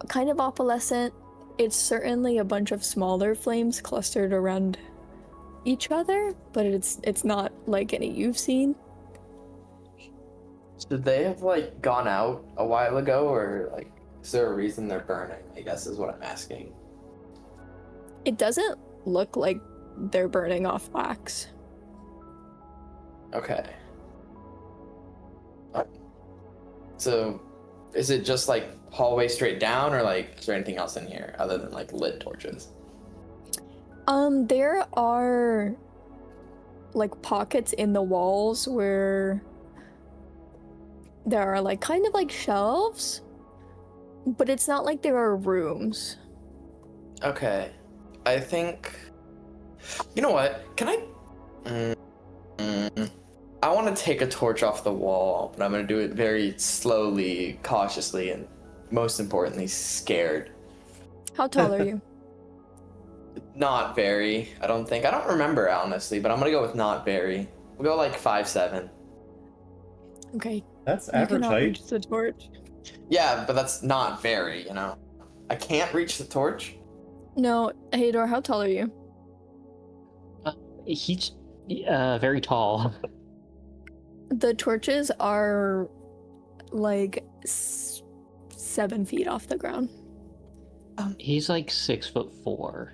Speaker 1: kind of opalescent. It's certainly a bunch of smaller flames clustered around each other, but it's not like any you've seen.
Speaker 3: Should they have like gone out a while ago, or like is there a reason they're burning? I guess is what I'm asking.
Speaker 1: It doesn't look like they're burning off wax.
Speaker 3: Okay. So, is it just like hallway straight down, or like is there anything else in here other than like lit torches?
Speaker 1: There are like pockets in the walls where there are like kind of like shelves, but it's not like there are rooms.
Speaker 3: Okay. I think. You know what? Can I? I want to take a torch off the wall, but I'm gonna do it very slowly, cautiously, and most importantly, scared.
Speaker 1: How tall are you?
Speaker 3: Not very. I don't think. I don't remember honestly, but I'm gonna go with not very. We'll go like 5'7".
Speaker 1: Okay,
Speaker 4: That's
Speaker 1: you
Speaker 4: average
Speaker 1: cannot
Speaker 4: height.
Speaker 1: reach the torch.
Speaker 3: Yeah, but that's not very. You know, I can't reach the torch.
Speaker 1: No, Hador, how tall are you?
Speaker 2: He's very tall.
Speaker 1: The torches are like 7 feet off the ground.
Speaker 2: He's like 6'4".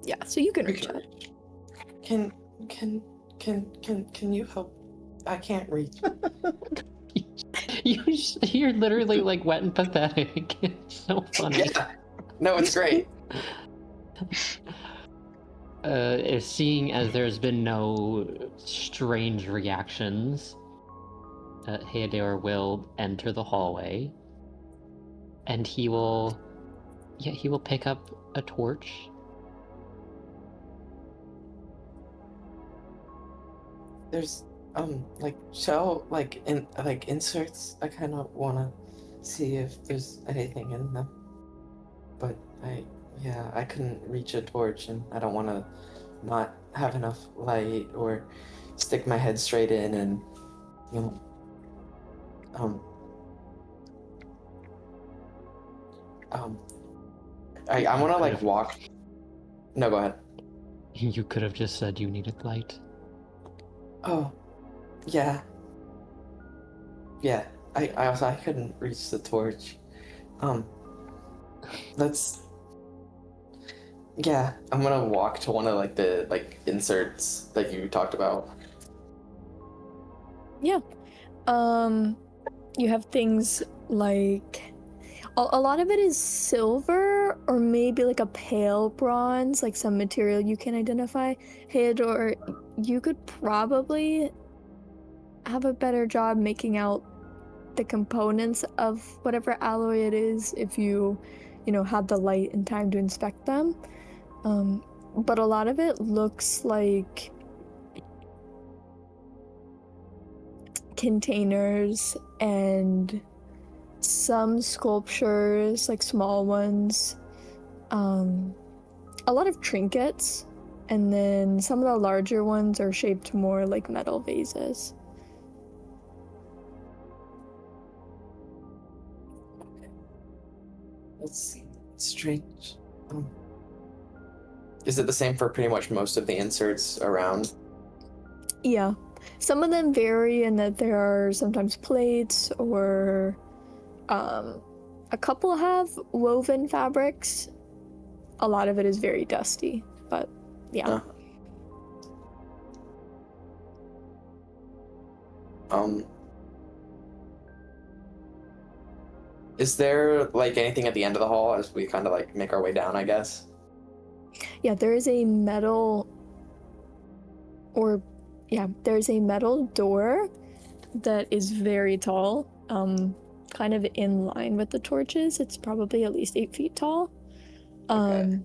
Speaker 1: Yeah, so you can reach it.
Speaker 3: Can you help? I can't reach.
Speaker 2: You're literally like wet and pathetic. It's so funny.
Speaker 3: Yeah. No, it's great.
Speaker 2: Seeing as there's been no strange reactions, Heodor will enter the hallway, and he will pick up a torch.
Speaker 7: There's like shell like inserts. I kind of want to see if there's anything in them, but I couldn't reach a torch, and I don't want to not have enough light or stick my head straight in and you know I want to like walk. No, go ahead.
Speaker 2: You could have just said you needed light.
Speaker 7: Oh, yeah. Yeah, I couldn't reach the torch. Let's. Yeah, I'm gonna walk to one of like the inserts that you talked about.
Speaker 1: Yeah. You have things like a lot of it is silver or maybe like a pale bronze, like some material you can identify. Heodor, you could probably have a better job making out the components of whatever alloy it is if you had the light and time to inspect them. But a lot of it looks like containers and some sculptures, like small ones, a lot of trinkets, and then some of the larger ones are shaped more like metal vases.
Speaker 7: That's strange. Is it the same for pretty much most of the inserts around?
Speaker 1: Yeah. Some of them vary in that there are sometimes plates or a couple have woven fabrics. A lot of it is very dusty, but yeah.
Speaker 7: Is there like anything at the end of the hall as we kind of like make our way down, I guess?
Speaker 1: Yeah, there's a metal door that is very tall, kind of in line with the torches. It's probably at least 8 feet tall.
Speaker 7: Okay.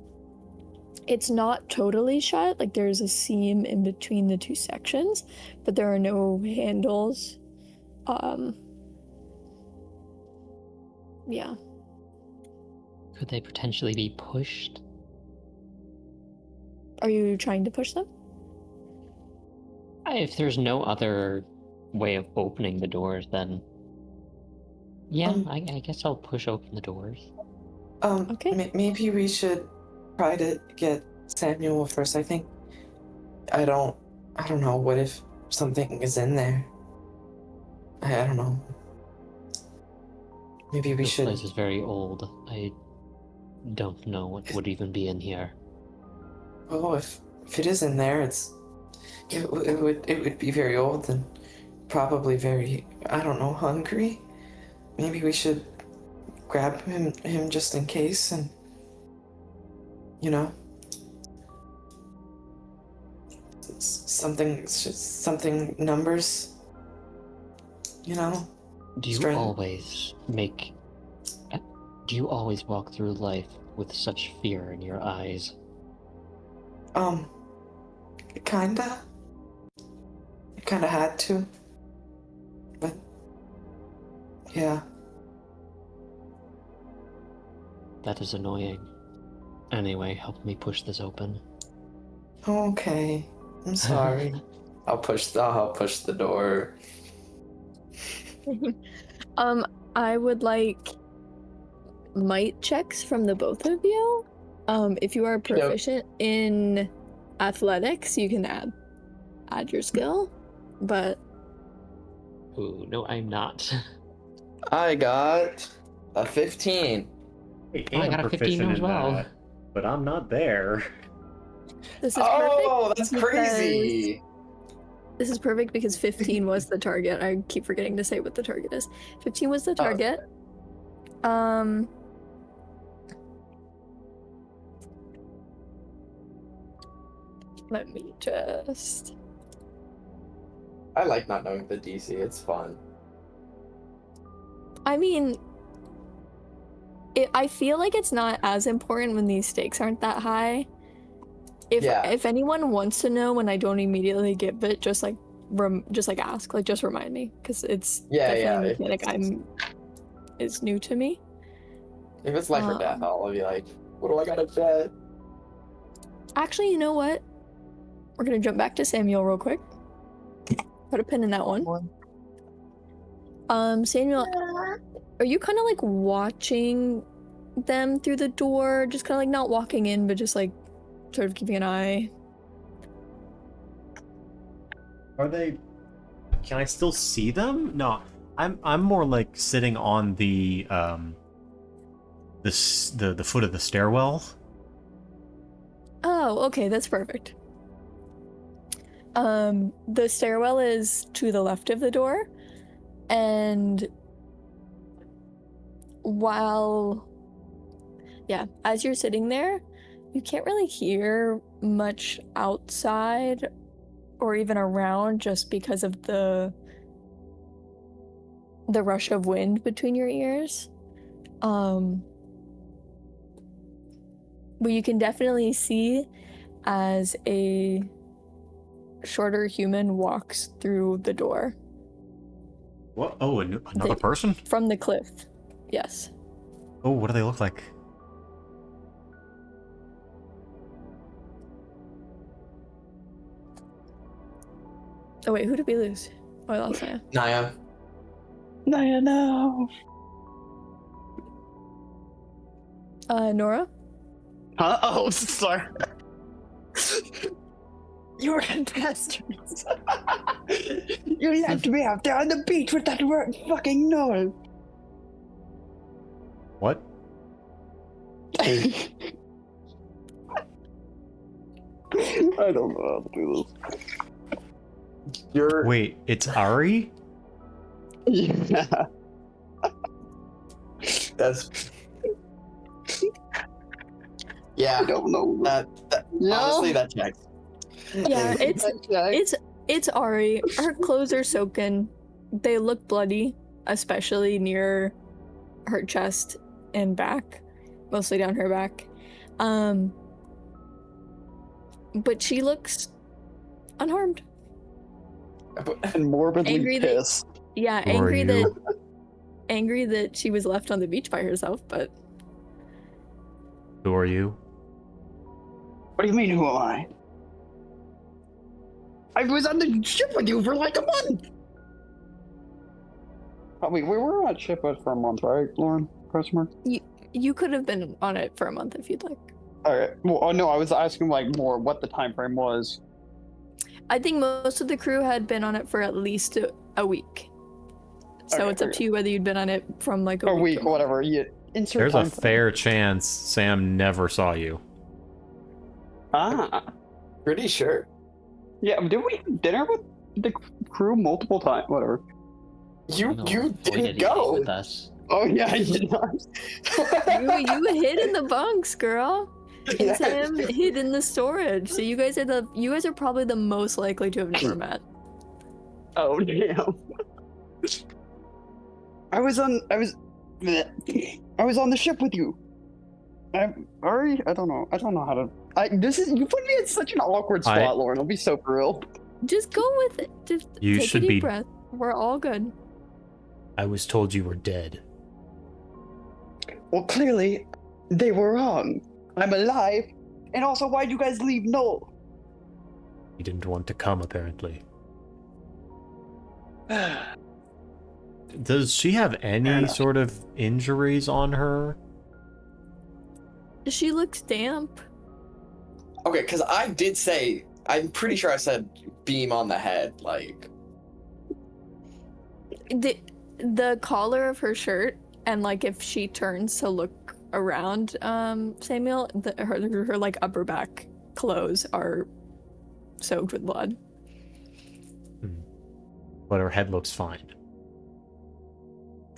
Speaker 1: It's not totally shut, like there's a seam in between the two sections, but there are no handles. Yeah.
Speaker 2: Could they potentially be pushed?
Speaker 1: Are you trying to push them?
Speaker 2: If there's no other way of opening the doors, then yeah, I guess I'll push open the doors.
Speaker 1: Okay.
Speaker 7: Maybe we should try to get Samuel first. I think I don't know. What if something is in there? I don't know. Maybe we
Speaker 2: This
Speaker 7: should.
Speaker 2: place is very old. I don't know what would even be in here.
Speaker 7: Oh, if it is in there, it would be very old and probably very, I don't know, hungry. Maybe we should grab him just in case, and something numbers.
Speaker 2: Do you always walk through life with such fear in your eyes?
Speaker 7: Kinda. I kinda had to. But yeah.
Speaker 2: That is annoying. Anyway, help me push this open.
Speaker 7: Okay. I'm sorry. I'll push the door.
Speaker 1: I would like might checks from the both of you. If you are proficient in athletics, you can add your skill, but
Speaker 2: Ooh, no, I'm not.
Speaker 3: I got a 15.
Speaker 2: I got a 15 as well.
Speaker 4: That, but I'm not there.
Speaker 1: this is
Speaker 3: Oh,
Speaker 1: perfect
Speaker 3: that's
Speaker 1: because
Speaker 3: crazy.
Speaker 1: This is perfect because 15 was the target. I keep forgetting to say what the target is. 15 was the target. Let me just...
Speaker 3: I like not knowing the DC. It's fun.
Speaker 1: I mean, I feel like it's not as important when these stakes aren't that high. If anyone wants to know when I don't immediately give it, just like ask, like just remind me, because it's definitely a mechanic is new to me.
Speaker 3: If it's life or death, I'll be like, what do I gotta bet?
Speaker 1: Actually, you know what? We're gonna jump back to Samuel real quick. Put a pin in that one. Samuel, are you kind of like watching them through the door? Just kind of like not walking in, but just like sort of keeping an eye.
Speaker 4: Are they? Can I still see them? No, I'm more like sitting on the foot of the stairwell.
Speaker 1: Oh, okay, that's perfect. The stairwell is to the left of the door, and as you're sitting there, you can't really hear much outside or even around just because of the rush of wind between your ears. But you can definitely see as a shorter human walks through the door.
Speaker 4: What? Oh, another person?
Speaker 1: From the cliff. Yes.
Speaker 4: Oh, what do they look like?
Speaker 1: Oh wait, who did we lose? Oh, I lost Naya.
Speaker 3: Naya.
Speaker 6: Naya, no.
Speaker 1: Nora?
Speaker 5: Huh? Oh, sorry. You were bastards. You left me out there on the beach with that word fucking Noel.
Speaker 4: What?
Speaker 6: I don't know how to do this.
Speaker 4: Wait, it's Ari?
Speaker 6: Yeah.
Speaker 3: That's... Yeah.
Speaker 6: I don't know.
Speaker 3: Honestly, that checks.
Speaker 1: Yeah, it's Ari. Her clothes are soaking. They look bloody, especially near her chest and back, mostly down her back. But she looks unharmed.
Speaker 6: And morbidly
Speaker 1: Angry
Speaker 6: pissed.
Speaker 1: Angry that she was left on the beach by herself, but
Speaker 4: Who are you?
Speaker 6: What do you mean, who am I? I was on the ship with you for like a month! I mean, we were on ship for a month, right, Lauren? Question mark?
Speaker 1: you could have been on it for a month if you'd like.
Speaker 6: Alright. Well, no, I was asking like more what the time frame was.
Speaker 1: I think most of the crew had been on it for at least a week. So
Speaker 6: Okay,
Speaker 1: it's up to you whether you'd been on it from like
Speaker 6: a week, whatever. Yeah. Insert
Speaker 4: There's a
Speaker 6: time frame.
Speaker 4: fair chance Sam never saw you.
Speaker 6: Ah.
Speaker 3: Pretty sure.
Speaker 6: Yeah, did we have dinner with the crew multiple times? Whatever.
Speaker 3: You
Speaker 2: Void
Speaker 3: didn't go
Speaker 2: with us.
Speaker 6: Oh yeah, I did not.
Speaker 1: you hid in the bunks, girl. And
Speaker 3: Yes.
Speaker 1: Sam hid in the storage. So you guys are probably the most likely to have never met.
Speaker 6: Oh damn. I was on the ship with you. I'm Ari. I don't know how to. You put me in such an awkward spot, Lauren. I'll be so for real.
Speaker 1: Just go with it. Just
Speaker 4: You
Speaker 1: take
Speaker 4: should
Speaker 1: a deep
Speaker 4: be-
Speaker 1: breath. We're all good.
Speaker 4: I was told you were dead.
Speaker 6: Well, clearly, they were wrong. I'm alive. And also, why'd you guys leave Noel?
Speaker 4: He didn't want to come, apparently. Does she have any sort of injuries on her?
Speaker 1: She looks damp.
Speaker 3: Okay, because I did say, I'm pretty sure I said beam on the head, like...
Speaker 1: The collar of her shirt, and like if she turns to look around, Samuel, her like upper back clothes are soaked with blood.
Speaker 4: but her head looks fine.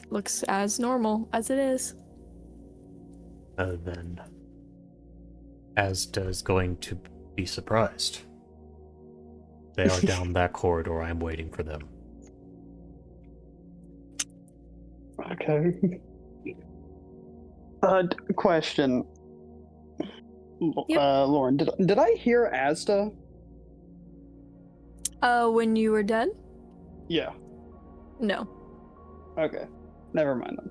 Speaker 1: Looks as normal as it is.
Speaker 4: Then Asda is going to be surprised. They are down that corridor. I'm waiting for them.
Speaker 6: Okay. Question.
Speaker 1: Yep.
Speaker 6: Lauren, did I hear Asda?
Speaker 1: When you were dead?
Speaker 6: Yeah.
Speaker 1: No.
Speaker 6: Okay. Never mind then.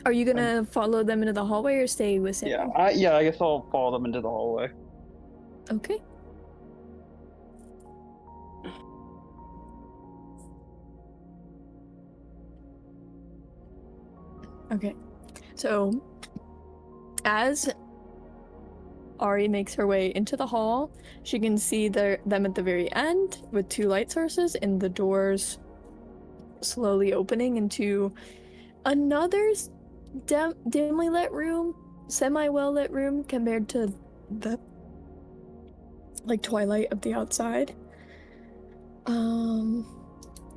Speaker 1: Are you gonna follow them into the hallway or stay with Sam?
Speaker 6: Yeah. I guess I'll follow them into the hallway.
Speaker 1: Okay. Okay. So, as Ari makes her way into the hall, she can see them at the very end with two light sources and the doors slowly opening into another dimly lit room, semi-well lit room compared to the twilight of the outside.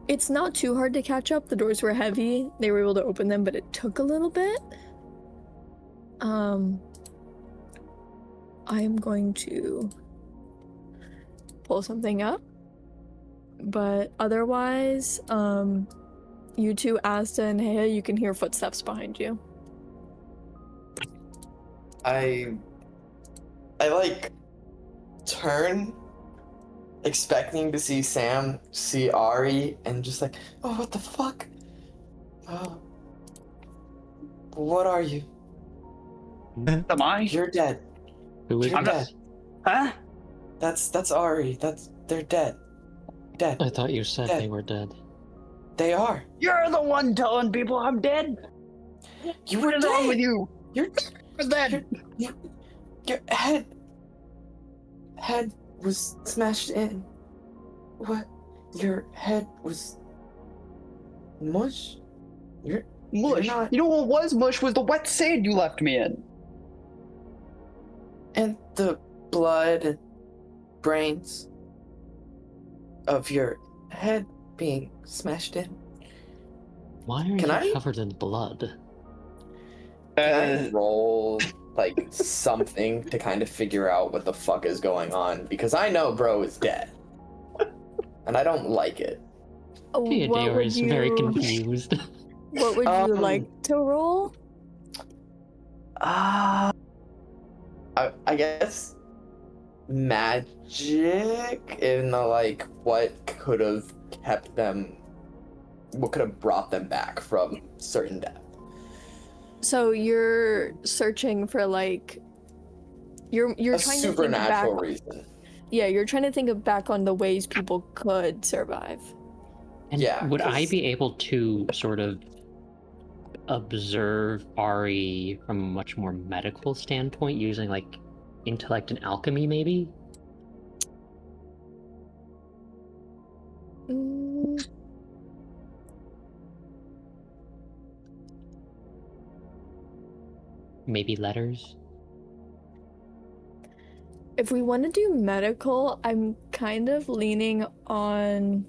Speaker 1: It's not too hard to catch up. The doors were heavy. They were able to open them, but it took a little bit. I am going to pull something up. But otherwise, you two, Asta and Hea, you can hear footsteps behind you.
Speaker 3: I like turn, expecting to see Sam, see Ari, and just like, oh, what the fuck? Oh, what are you?
Speaker 6: Am I?
Speaker 3: You're dead.
Speaker 2: Who is
Speaker 3: You're
Speaker 2: this?
Speaker 3: dead.
Speaker 6: Huh?
Speaker 3: That's Ari. They're dead. Dead.
Speaker 2: I thought you said
Speaker 3: Dead.
Speaker 2: they were dead.
Speaker 3: They are.
Speaker 6: You're the one telling people I'm dead.
Speaker 3: You
Speaker 6: What
Speaker 3: were
Speaker 6: is wrong
Speaker 3: dead.
Speaker 6: with you?
Speaker 3: You're
Speaker 6: dead.
Speaker 3: Your head was smashed in. What? Your head was mush? You're
Speaker 6: Mush.
Speaker 3: not-
Speaker 6: You know what was mush was the wet sand you left me in.
Speaker 3: And the blood and brains of your head being smashed in.
Speaker 2: Why are
Speaker 3: Can
Speaker 2: you
Speaker 3: I-
Speaker 2: covered in blood?
Speaker 3: Can I roll like something to kind of figure out what the fuck is going on? Because I know bro is dead. And I don't like it.
Speaker 2: Theodore is very confused.
Speaker 1: What would you like to roll?
Speaker 3: I guess magic in the like what could have kept them, what could have brought them back from certain death.
Speaker 1: So you're searching for like you're
Speaker 3: A
Speaker 1: trying to think
Speaker 3: supernatural
Speaker 1: back.
Speaker 3: reason.
Speaker 1: Yeah, you're trying to think of back on the ways people could survive.
Speaker 2: And
Speaker 3: Yeah,
Speaker 2: would I
Speaker 3: 'cause-
Speaker 2: be able to sort of observe Ari from a much more medical standpoint using like intellect and alchemy maybe?
Speaker 1: Mm,
Speaker 2: Maybe letters?
Speaker 1: if we want to do medical, I'm kind of leaning on.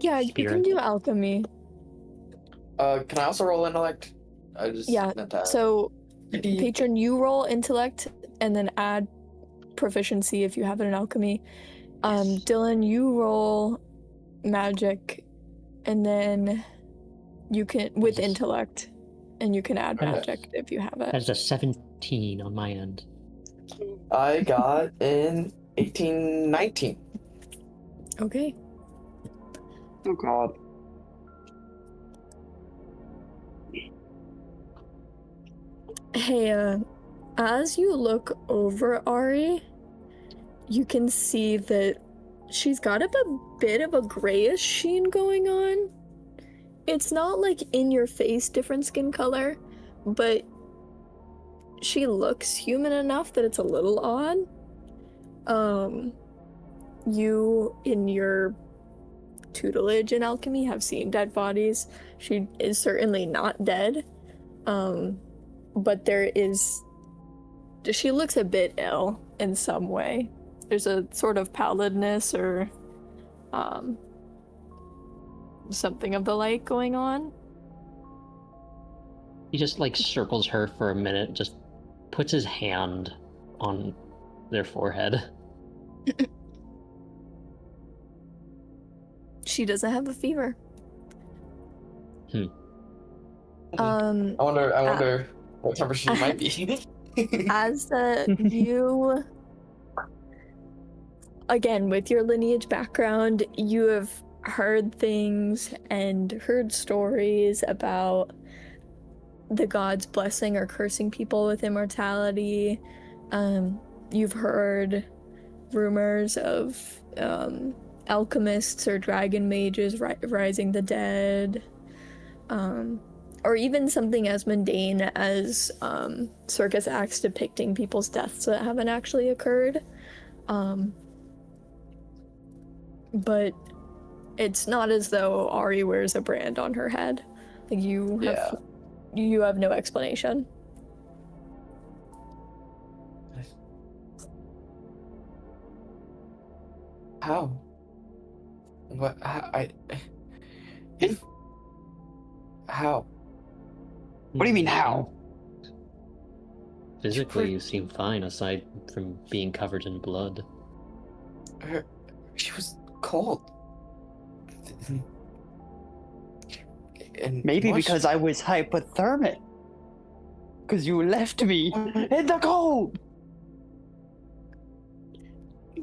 Speaker 1: Yeah, you can
Speaker 2: Spirit.
Speaker 1: do alchemy.
Speaker 3: Can I also roll intellect? I just
Speaker 1: Yeah,
Speaker 3: meant to-
Speaker 1: So, patron, you roll intellect and then add proficiency if you have it in alchemy. Dylan, you roll magic and then you can with
Speaker 2: Yes.
Speaker 1: intellect and you can add
Speaker 3: Okay.
Speaker 1: magic if you have it.
Speaker 2: That's a 17 on my end.
Speaker 3: I got in 1819.
Speaker 1: Okay.
Speaker 6: Oh god.
Speaker 1: Hey, as you look over Ari, you can see that she's got a bit of a grayish sheen going on. It's not like in your face different skin color, but she looks human enough that it's a little odd. You, in your tutelage in alchemy, have seen dead bodies. She is certainly not dead. But she looks a bit ill in some way. There's a sort of pallidness or something of the like going on.
Speaker 2: He just like circles her for a minute, just puts his hand on their forehead.
Speaker 1: She doesn't have a fever.
Speaker 2: Hmm.
Speaker 3: I wonder what temperature she might be.
Speaker 1: As you, again, with your lineage background, you have heard things and heard stories about the gods blessing or cursing people with immortality. You've heard rumors of alchemists or dragon mages rising the dead. Or even something as mundane as circus acts depicting people's deaths that haven't actually occurred. But it's not as though Ari wears a brand on her head. Like you have no explanation.
Speaker 7: How? What? How?
Speaker 6: What do you mean, how?
Speaker 2: Physically, you seem fine, aside from being covered in blood.
Speaker 7: She was cold. And
Speaker 6: Maybe
Speaker 7: mush.
Speaker 6: because I was hypothermic. Because you left me in the cold.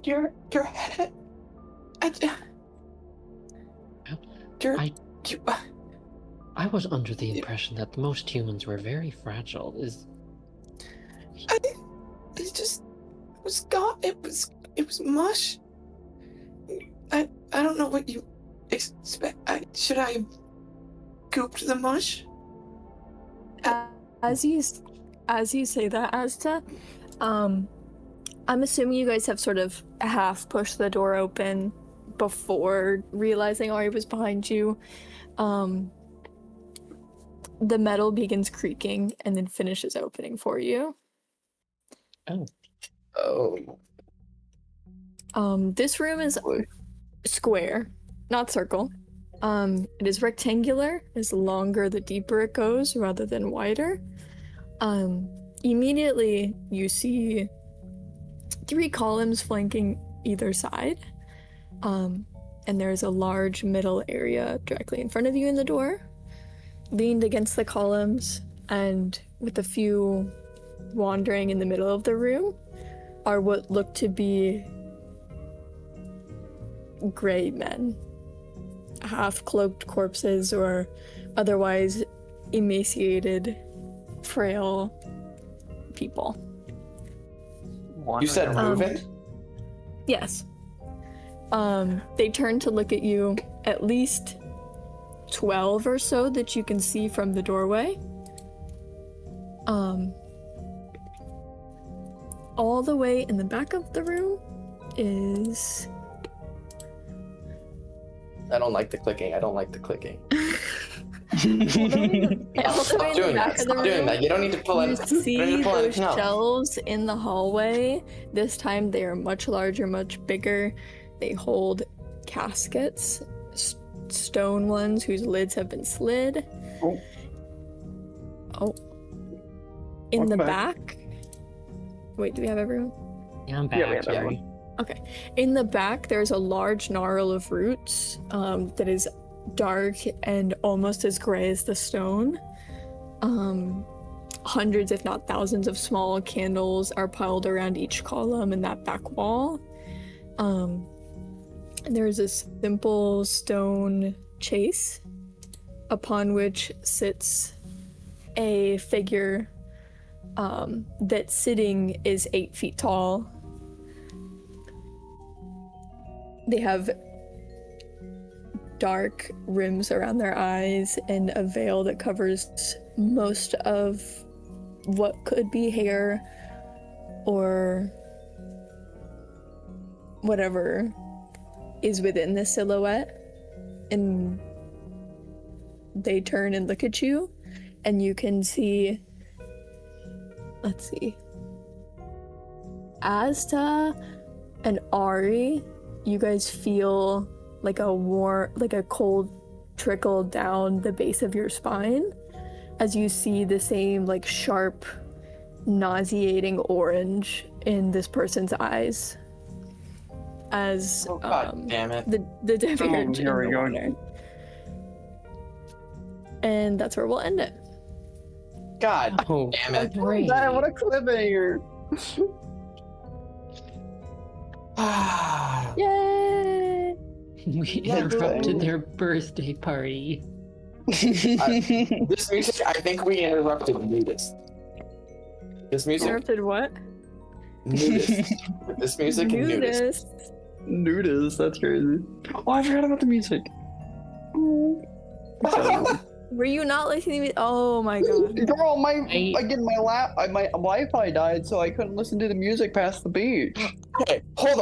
Speaker 7: Your head.
Speaker 2: I was under the impression that most humans were very fragile.
Speaker 7: It just was gone. It was mush. I don't know what you expect. Should I have gooped the mush?
Speaker 1: As you say that, Asta, I'm assuming you guys have sort of half pushed the door open before realizing Ari was behind you. The metal begins creaking and then finishes opening for you. This room is square, not circle. It is rectangular, is longer the deeper it goes rather than wider. Immediately you see 3 columns flanking either side. And there's a large middle area directly in front of you in the door. Leaned against the columns and with a few wandering in the middle of the room are what look to be gray men. Half-cloaked corpses or otherwise emaciated, frail people.
Speaker 3: You said moving?
Speaker 1: Yes. They turn to look at you, at least 12 or so that you can see from the doorway. All the way in the back of the room is...
Speaker 3: I don't like the clicking.
Speaker 1: All the way
Speaker 3: Stop
Speaker 1: in
Speaker 3: doing
Speaker 1: the back
Speaker 3: that.
Speaker 1: of the
Speaker 3: Stop doing
Speaker 1: room,
Speaker 3: that. You don't need to pull
Speaker 1: you
Speaker 3: it.
Speaker 1: see those
Speaker 3: No.
Speaker 1: shelves in the hallway. This time they are much larger, much bigger. They hold caskets, stone ones whose lids have been slid. Oh. In the back. Wait, do we have everyone?
Speaker 2: Yeah, I'm back.
Speaker 6: Yeah, we have
Speaker 2: sorry.
Speaker 6: everyone.
Speaker 1: Okay. In the back, there's a large gnarl of roots that is dark and almost as gray as the stone. Hundreds, if not thousands, of small candles are piled around each column in that back wall. And there's a simple stone chase upon which sits a figure that sitting is 8 feet tall. They have dark rims around their eyes and a veil that covers most of what could be hair or whatever is within the silhouette. And they turn and look at you, and you can see, let's see, Asta, and Ari, you guys feel like a cold trickle down the base of your spine as you see the same like sharp, nauseating orange in this person's eyes as
Speaker 3: Oh, God damn it.
Speaker 1: the demiurge in
Speaker 6: here we
Speaker 1: the
Speaker 6: go.
Speaker 1: water. And that's where we'll end it.
Speaker 3: God
Speaker 2: Oh,
Speaker 3: damn it.
Speaker 2: great.
Speaker 6: Man, what a cliffhanger!
Speaker 1: Yay!
Speaker 2: We
Speaker 3: Lovely.
Speaker 2: interrupted their birthday party.
Speaker 3: This music, I think we interrupted nudist. This music,
Speaker 1: Interrupted what?
Speaker 3: nudist. This music and nudist.
Speaker 1: Nudist.
Speaker 6: Nudist, that's crazy. Oh, I forgot about the music.
Speaker 1: Were you not listening to me? Oh my god.
Speaker 6: Girl, my
Speaker 2: I-
Speaker 6: my Wi-Fi died, so I couldn't listen to the music past the beach.
Speaker 3: Okay, hold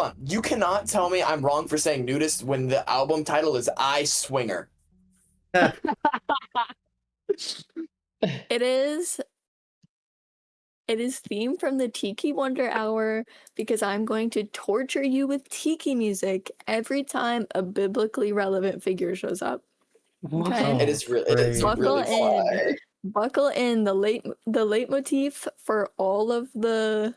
Speaker 3: on. You cannot tell me I'm wrong for saying nudist when the album title is I Swinger.
Speaker 1: It is themed from the Tiki Wonder Hour because I'm going to torture you with tiki music every time a biblically relevant figure shows up. Okay.
Speaker 2: Whoa.
Speaker 3: It is really
Speaker 1: Buckle
Speaker 3: fun.
Speaker 1: in. Buckle in. The leitmotif for all the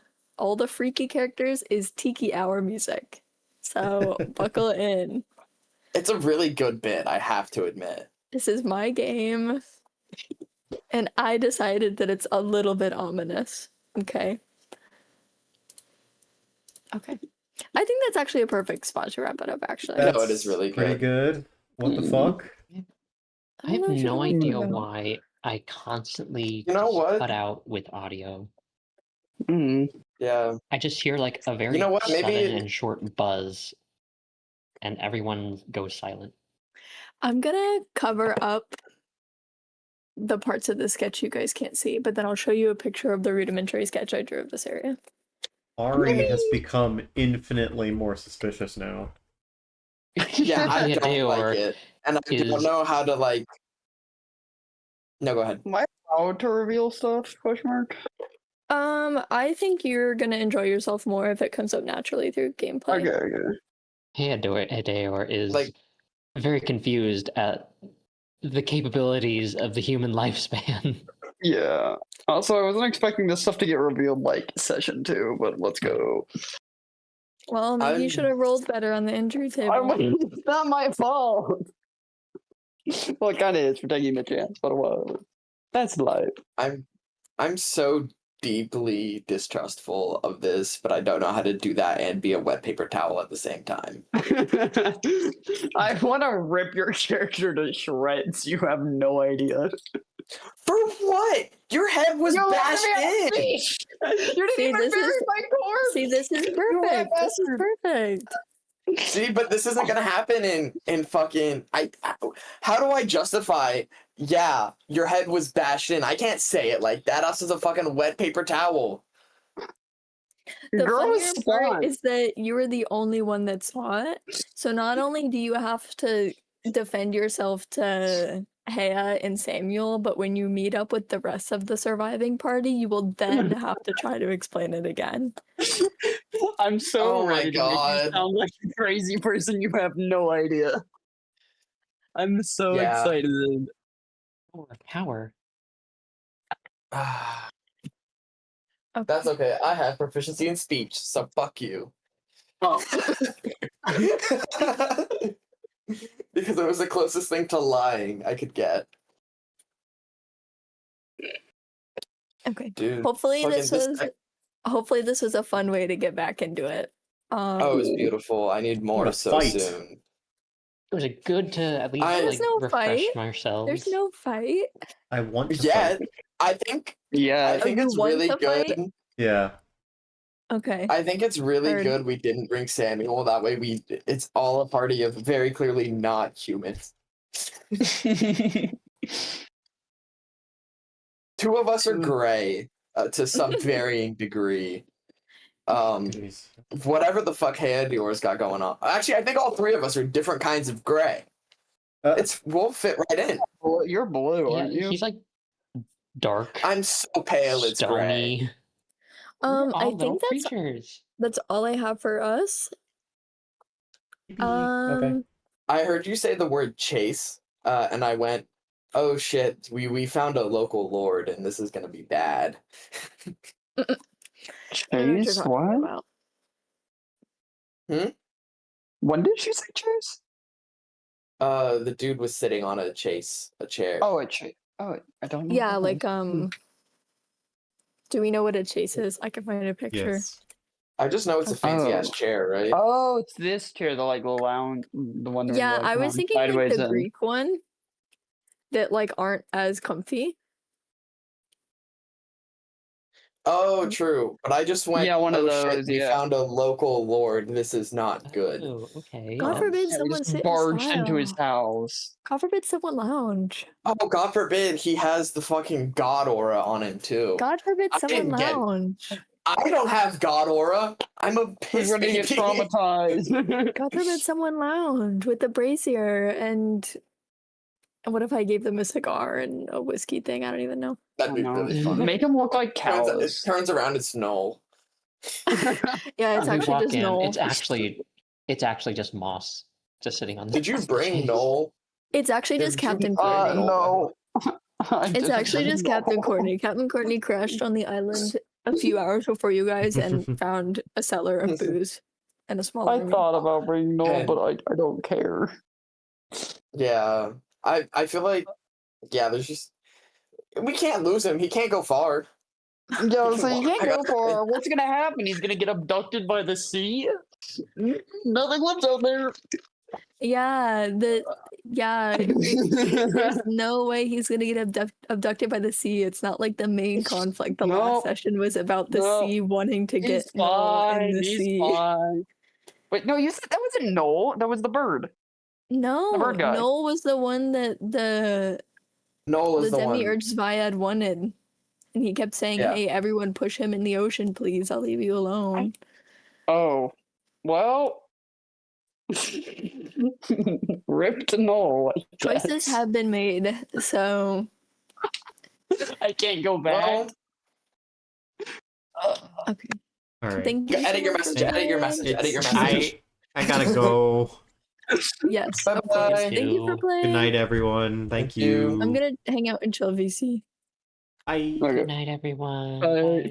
Speaker 1: freaky characters is Tiki Hour music. So buckle in.
Speaker 3: It's a really good bit, I have to admit.
Speaker 1: This is my game. And I decided that it's a little bit ominous. Okay. Okay. I think that's actually a perfect spot to wrap it up, actually.
Speaker 3: No, it is really
Speaker 4: Pretty good. What the fuck?
Speaker 2: I have
Speaker 1: don't know what
Speaker 2: no
Speaker 1: you're talking
Speaker 2: idea
Speaker 1: about.
Speaker 2: why I constantly
Speaker 3: You know what?
Speaker 2: cut out with audio.
Speaker 3: Yeah.
Speaker 2: I just hear like a very
Speaker 3: know what? Maybe
Speaker 2: sudden and short buzz, and everyone goes silent.
Speaker 1: I'm gonna cover up the parts of the sketch you guys can't see, but then I'll show you a picture of the rudimentary sketch I drew of this area.
Speaker 4: Ari has become infinitely more suspicious now.
Speaker 3: Yeah, I
Speaker 2: Yeah,
Speaker 3: don't like
Speaker 2: or
Speaker 3: it. And I don't
Speaker 2: is-
Speaker 3: know how to like. No, go ahead.
Speaker 6: Am I allowed to reveal stuff? Question mark.
Speaker 1: I think you're gonna enjoy yourself more if it comes up naturally through gameplay.
Speaker 6: Okay.
Speaker 2: Heodor is
Speaker 3: Like-
Speaker 2: very confused at the capabilities of the human lifespan.
Speaker 6: Yeah. Also, I wasn't expecting this stuff to get revealed like session 2, but let's go.
Speaker 1: Well, maybe you
Speaker 3: I'm-
Speaker 1: should have rolled better on the injury table.
Speaker 6: It's not my fault. Well, it kind of is for taking a chance, but well, that's life.
Speaker 3: I'm so deeply distrustful of this, but I don't know how to do that and be a wet paper towel at the same time.
Speaker 6: I want to rip your character to shreds. You have no idea.
Speaker 3: For what? Your head was
Speaker 6: You let
Speaker 3: bashed
Speaker 6: me have
Speaker 3: in.
Speaker 6: speech! You didn't
Speaker 1: See,
Speaker 6: even
Speaker 1: this
Speaker 6: bury
Speaker 1: is-
Speaker 6: my corpse!
Speaker 1: See, this is
Speaker 6: You
Speaker 1: perfect. This is
Speaker 6: bastard.
Speaker 1: perfect.
Speaker 3: See, but this isn't gonna happen in fucking. How do I justify? Yeah, your head was bashed in. I can't say it like that. Us as a fucking wet paper towel.
Speaker 1: The
Speaker 6: Girl
Speaker 1: funnier
Speaker 6: was
Speaker 1: part
Speaker 6: spawned.
Speaker 1: is that you were the only one that saw it. So not only do you have to defend yourself to Hea and Samuel, but when you meet up with the rest of the surviving party, you will then have to try to explain it again.
Speaker 6: I'm so
Speaker 3: Oh my
Speaker 6: ready to make you
Speaker 3: God.
Speaker 6: sound like a crazy person. You have no idea. I'm so
Speaker 3: Yeah.
Speaker 6: excited.
Speaker 2: Oh, a power.
Speaker 1: Okay.
Speaker 3: That's okay. I have proficiency in speech, so fuck you.
Speaker 6: Oh.
Speaker 3: Because it was the closest thing to lying I could get.
Speaker 1: Okay.
Speaker 3: Dude.
Speaker 1: Hopefully
Speaker 3: fucking
Speaker 1: this was a fun way to get back into it.
Speaker 3: Oh, it was beautiful. I need more
Speaker 4: What a
Speaker 3: so
Speaker 4: fight.
Speaker 3: soon.
Speaker 2: Was it good to at least
Speaker 1: There's
Speaker 2: like
Speaker 1: no
Speaker 2: refresh
Speaker 1: fight.
Speaker 2: ourselves?
Speaker 1: There's no fight.
Speaker 4: I want to
Speaker 3: Yeah,
Speaker 4: fight.
Speaker 3: I think
Speaker 6: Yeah.
Speaker 3: I think
Speaker 1: you
Speaker 3: it's
Speaker 1: want
Speaker 3: really
Speaker 1: to
Speaker 3: good.
Speaker 1: fight?
Speaker 4: Yeah.
Speaker 1: Okay.
Speaker 3: I think it's really
Speaker 1: Heard.
Speaker 3: good we didn't bring Samuel. That way it's all a party of very clearly not humans. Two of us are gray to some varying degree.
Speaker 4: Jeez.
Speaker 3: Whatever the fuck Heodor's got going on. Actually, I think all three of us are different kinds of gray. We'll fit right in.
Speaker 6: Well, you're blue,
Speaker 2: Yeah,
Speaker 6: aren't you?
Speaker 2: he's like dark,
Speaker 3: I'm so pale, it's gray.
Speaker 2: stony. We're
Speaker 1: I
Speaker 2: all little
Speaker 1: think
Speaker 2: creatures.
Speaker 1: that's all I have for us.
Speaker 2: Okay.
Speaker 3: I heard you say the word chase, and I went, "Oh shit, we found a local lord, and this is gonna be bad."
Speaker 1: I don't know what you're
Speaker 6: Chase?
Speaker 1: talking
Speaker 6: What?
Speaker 1: about.
Speaker 6: When did she say chase?
Speaker 3: The dude was sitting on a chair.
Speaker 6: Oh, a chase. Oh, I don't know.
Speaker 1: Yeah,
Speaker 6: what that
Speaker 1: like
Speaker 6: is.
Speaker 1: do we know what a chase is? I can find a picture.
Speaker 4: Yes.
Speaker 3: I just know it's a fancy ass chair, right?
Speaker 6: Oh, it's this chair, the like lounge, the one that
Speaker 1: Yeah,
Speaker 6: like,
Speaker 1: I was thinking like
Speaker 6: sideways
Speaker 1: the
Speaker 6: in.
Speaker 1: Greek one that like aren't as comfy.
Speaker 3: Oh, true. But I just went,
Speaker 6: Yeah, one of
Speaker 3: "Oh shit,
Speaker 6: those.
Speaker 3: we
Speaker 6: Yeah.
Speaker 3: found a local lord. This is not good."
Speaker 2: Oh, okay.
Speaker 1: God forbid
Speaker 6: Yeah, we
Speaker 1: someone
Speaker 6: just
Speaker 1: sit in
Speaker 6: barged into his
Speaker 1: style.
Speaker 6: house.
Speaker 1: God forbid someone lounge.
Speaker 3: Oh, God forbid he has the fucking god aura on him too.
Speaker 1: God forbid
Speaker 3: I
Speaker 1: someone
Speaker 3: didn't get-
Speaker 1: lounge.
Speaker 3: I don't have god aura. I'm a
Speaker 6: He's
Speaker 3: piss
Speaker 6: gonna get
Speaker 3: baby.
Speaker 6: traumatized.
Speaker 1: God forbid someone lounge with the brazier and what if I gave them a cigar and a whiskey thing? I don't even know.
Speaker 3: That'd be really fun.
Speaker 6: Make him look like
Speaker 3: It
Speaker 6: cows.
Speaker 3: turns around, it's Noel.
Speaker 1: Yeah, it's
Speaker 2: We
Speaker 1: actually
Speaker 2: walk
Speaker 1: just
Speaker 2: in.
Speaker 1: Noel.
Speaker 2: It's actually just Moss, just sitting on.
Speaker 3: Did you
Speaker 2: the
Speaker 3: bring
Speaker 2: chase.
Speaker 3: Noel?
Speaker 1: It's actually
Speaker 3: Did
Speaker 1: just
Speaker 3: you
Speaker 1: Captain
Speaker 3: bring
Speaker 1: Courtney.
Speaker 3: Noel?
Speaker 6: No.
Speaker 1: It's actually just Captain Courtney. Captain Courtney crashed on the island a few hours before you guys and found a cellar of booze and a small
Speaker 6: I
Speaker 1: army.
Speaker 6: thought about bringing Noel,
Speaker 3: And-
Speaker 6: but I don't care.
Speaker 3: Yeah. I feel like, yeah, there's just, we can't lose him. He can't go far.
Speaker 6: Yo, so you can't
Speaker 3: I
Speaker 6: go
Speaker 3: got-
Speaker 6: far. What's gonna happen? He's gonna get abducted by the sea? Nothing lives out there.
Speaker 1: Yeah, there's no way he's gonna get abducted by the sea. It's not like the main conflict. The last
Speaker 6: Nope.
Speaker 1: session was about the
Speaker 6: Nope.
Speaker 1: sea wanting to get
Speaker 6: He's
Speaker 1: Noel in
Speaker 6: fine.
Speaker 1: the
Speaker 6: He's
Speaker 1: sea.
Speaker 6: fine. Wait, no, you said that wasn't Noel. That was the bird.
Speaker 1: No,
Speaker 6: bird guy.
Speaker 1: Noel was the one that the
Speaker 3: Noel is the one.
Speaker 1: Demiurge Zviad wanted. And he kept saying,
Speaker 3: Yeah.
Speaker 1: "Hey, everyone push him in the ocean, please. I'll leave you alone."
Speaker 6: Oh, well. Ripped Noel. I
Speaker 1: Choices
Speaker 6: guess.
Speaker 1: have been made, so
Speaker 6: I can't go back.
Speaker 3: Well,
Speaker 1: okay.
Speaker 4: All right.
Speaker 1: Thank you. so
Speaker 3: edit your
Speaker 1: much for
Speaker 3: message. Edit your
Speaker 1: playing.
Speaker 3: message. Edit your message.
Speaker 4: I gotta go.
Speaker 1: Yes, of
Speaker 3: Bye-bye.
Speaker 1: course. Thank you for playing.
Speaker 4: Good night, everyone. Thank
Speaker 3: Thank you.
Speaker 4: you.
Speaker 1: I'm gonna hang out and chill VC.
Speaker 4: Bye.
Speaker 6: Okay.
Speaker 2: Good night, everyone.
Speaker 6: Bye.
Speaker 2: Bye.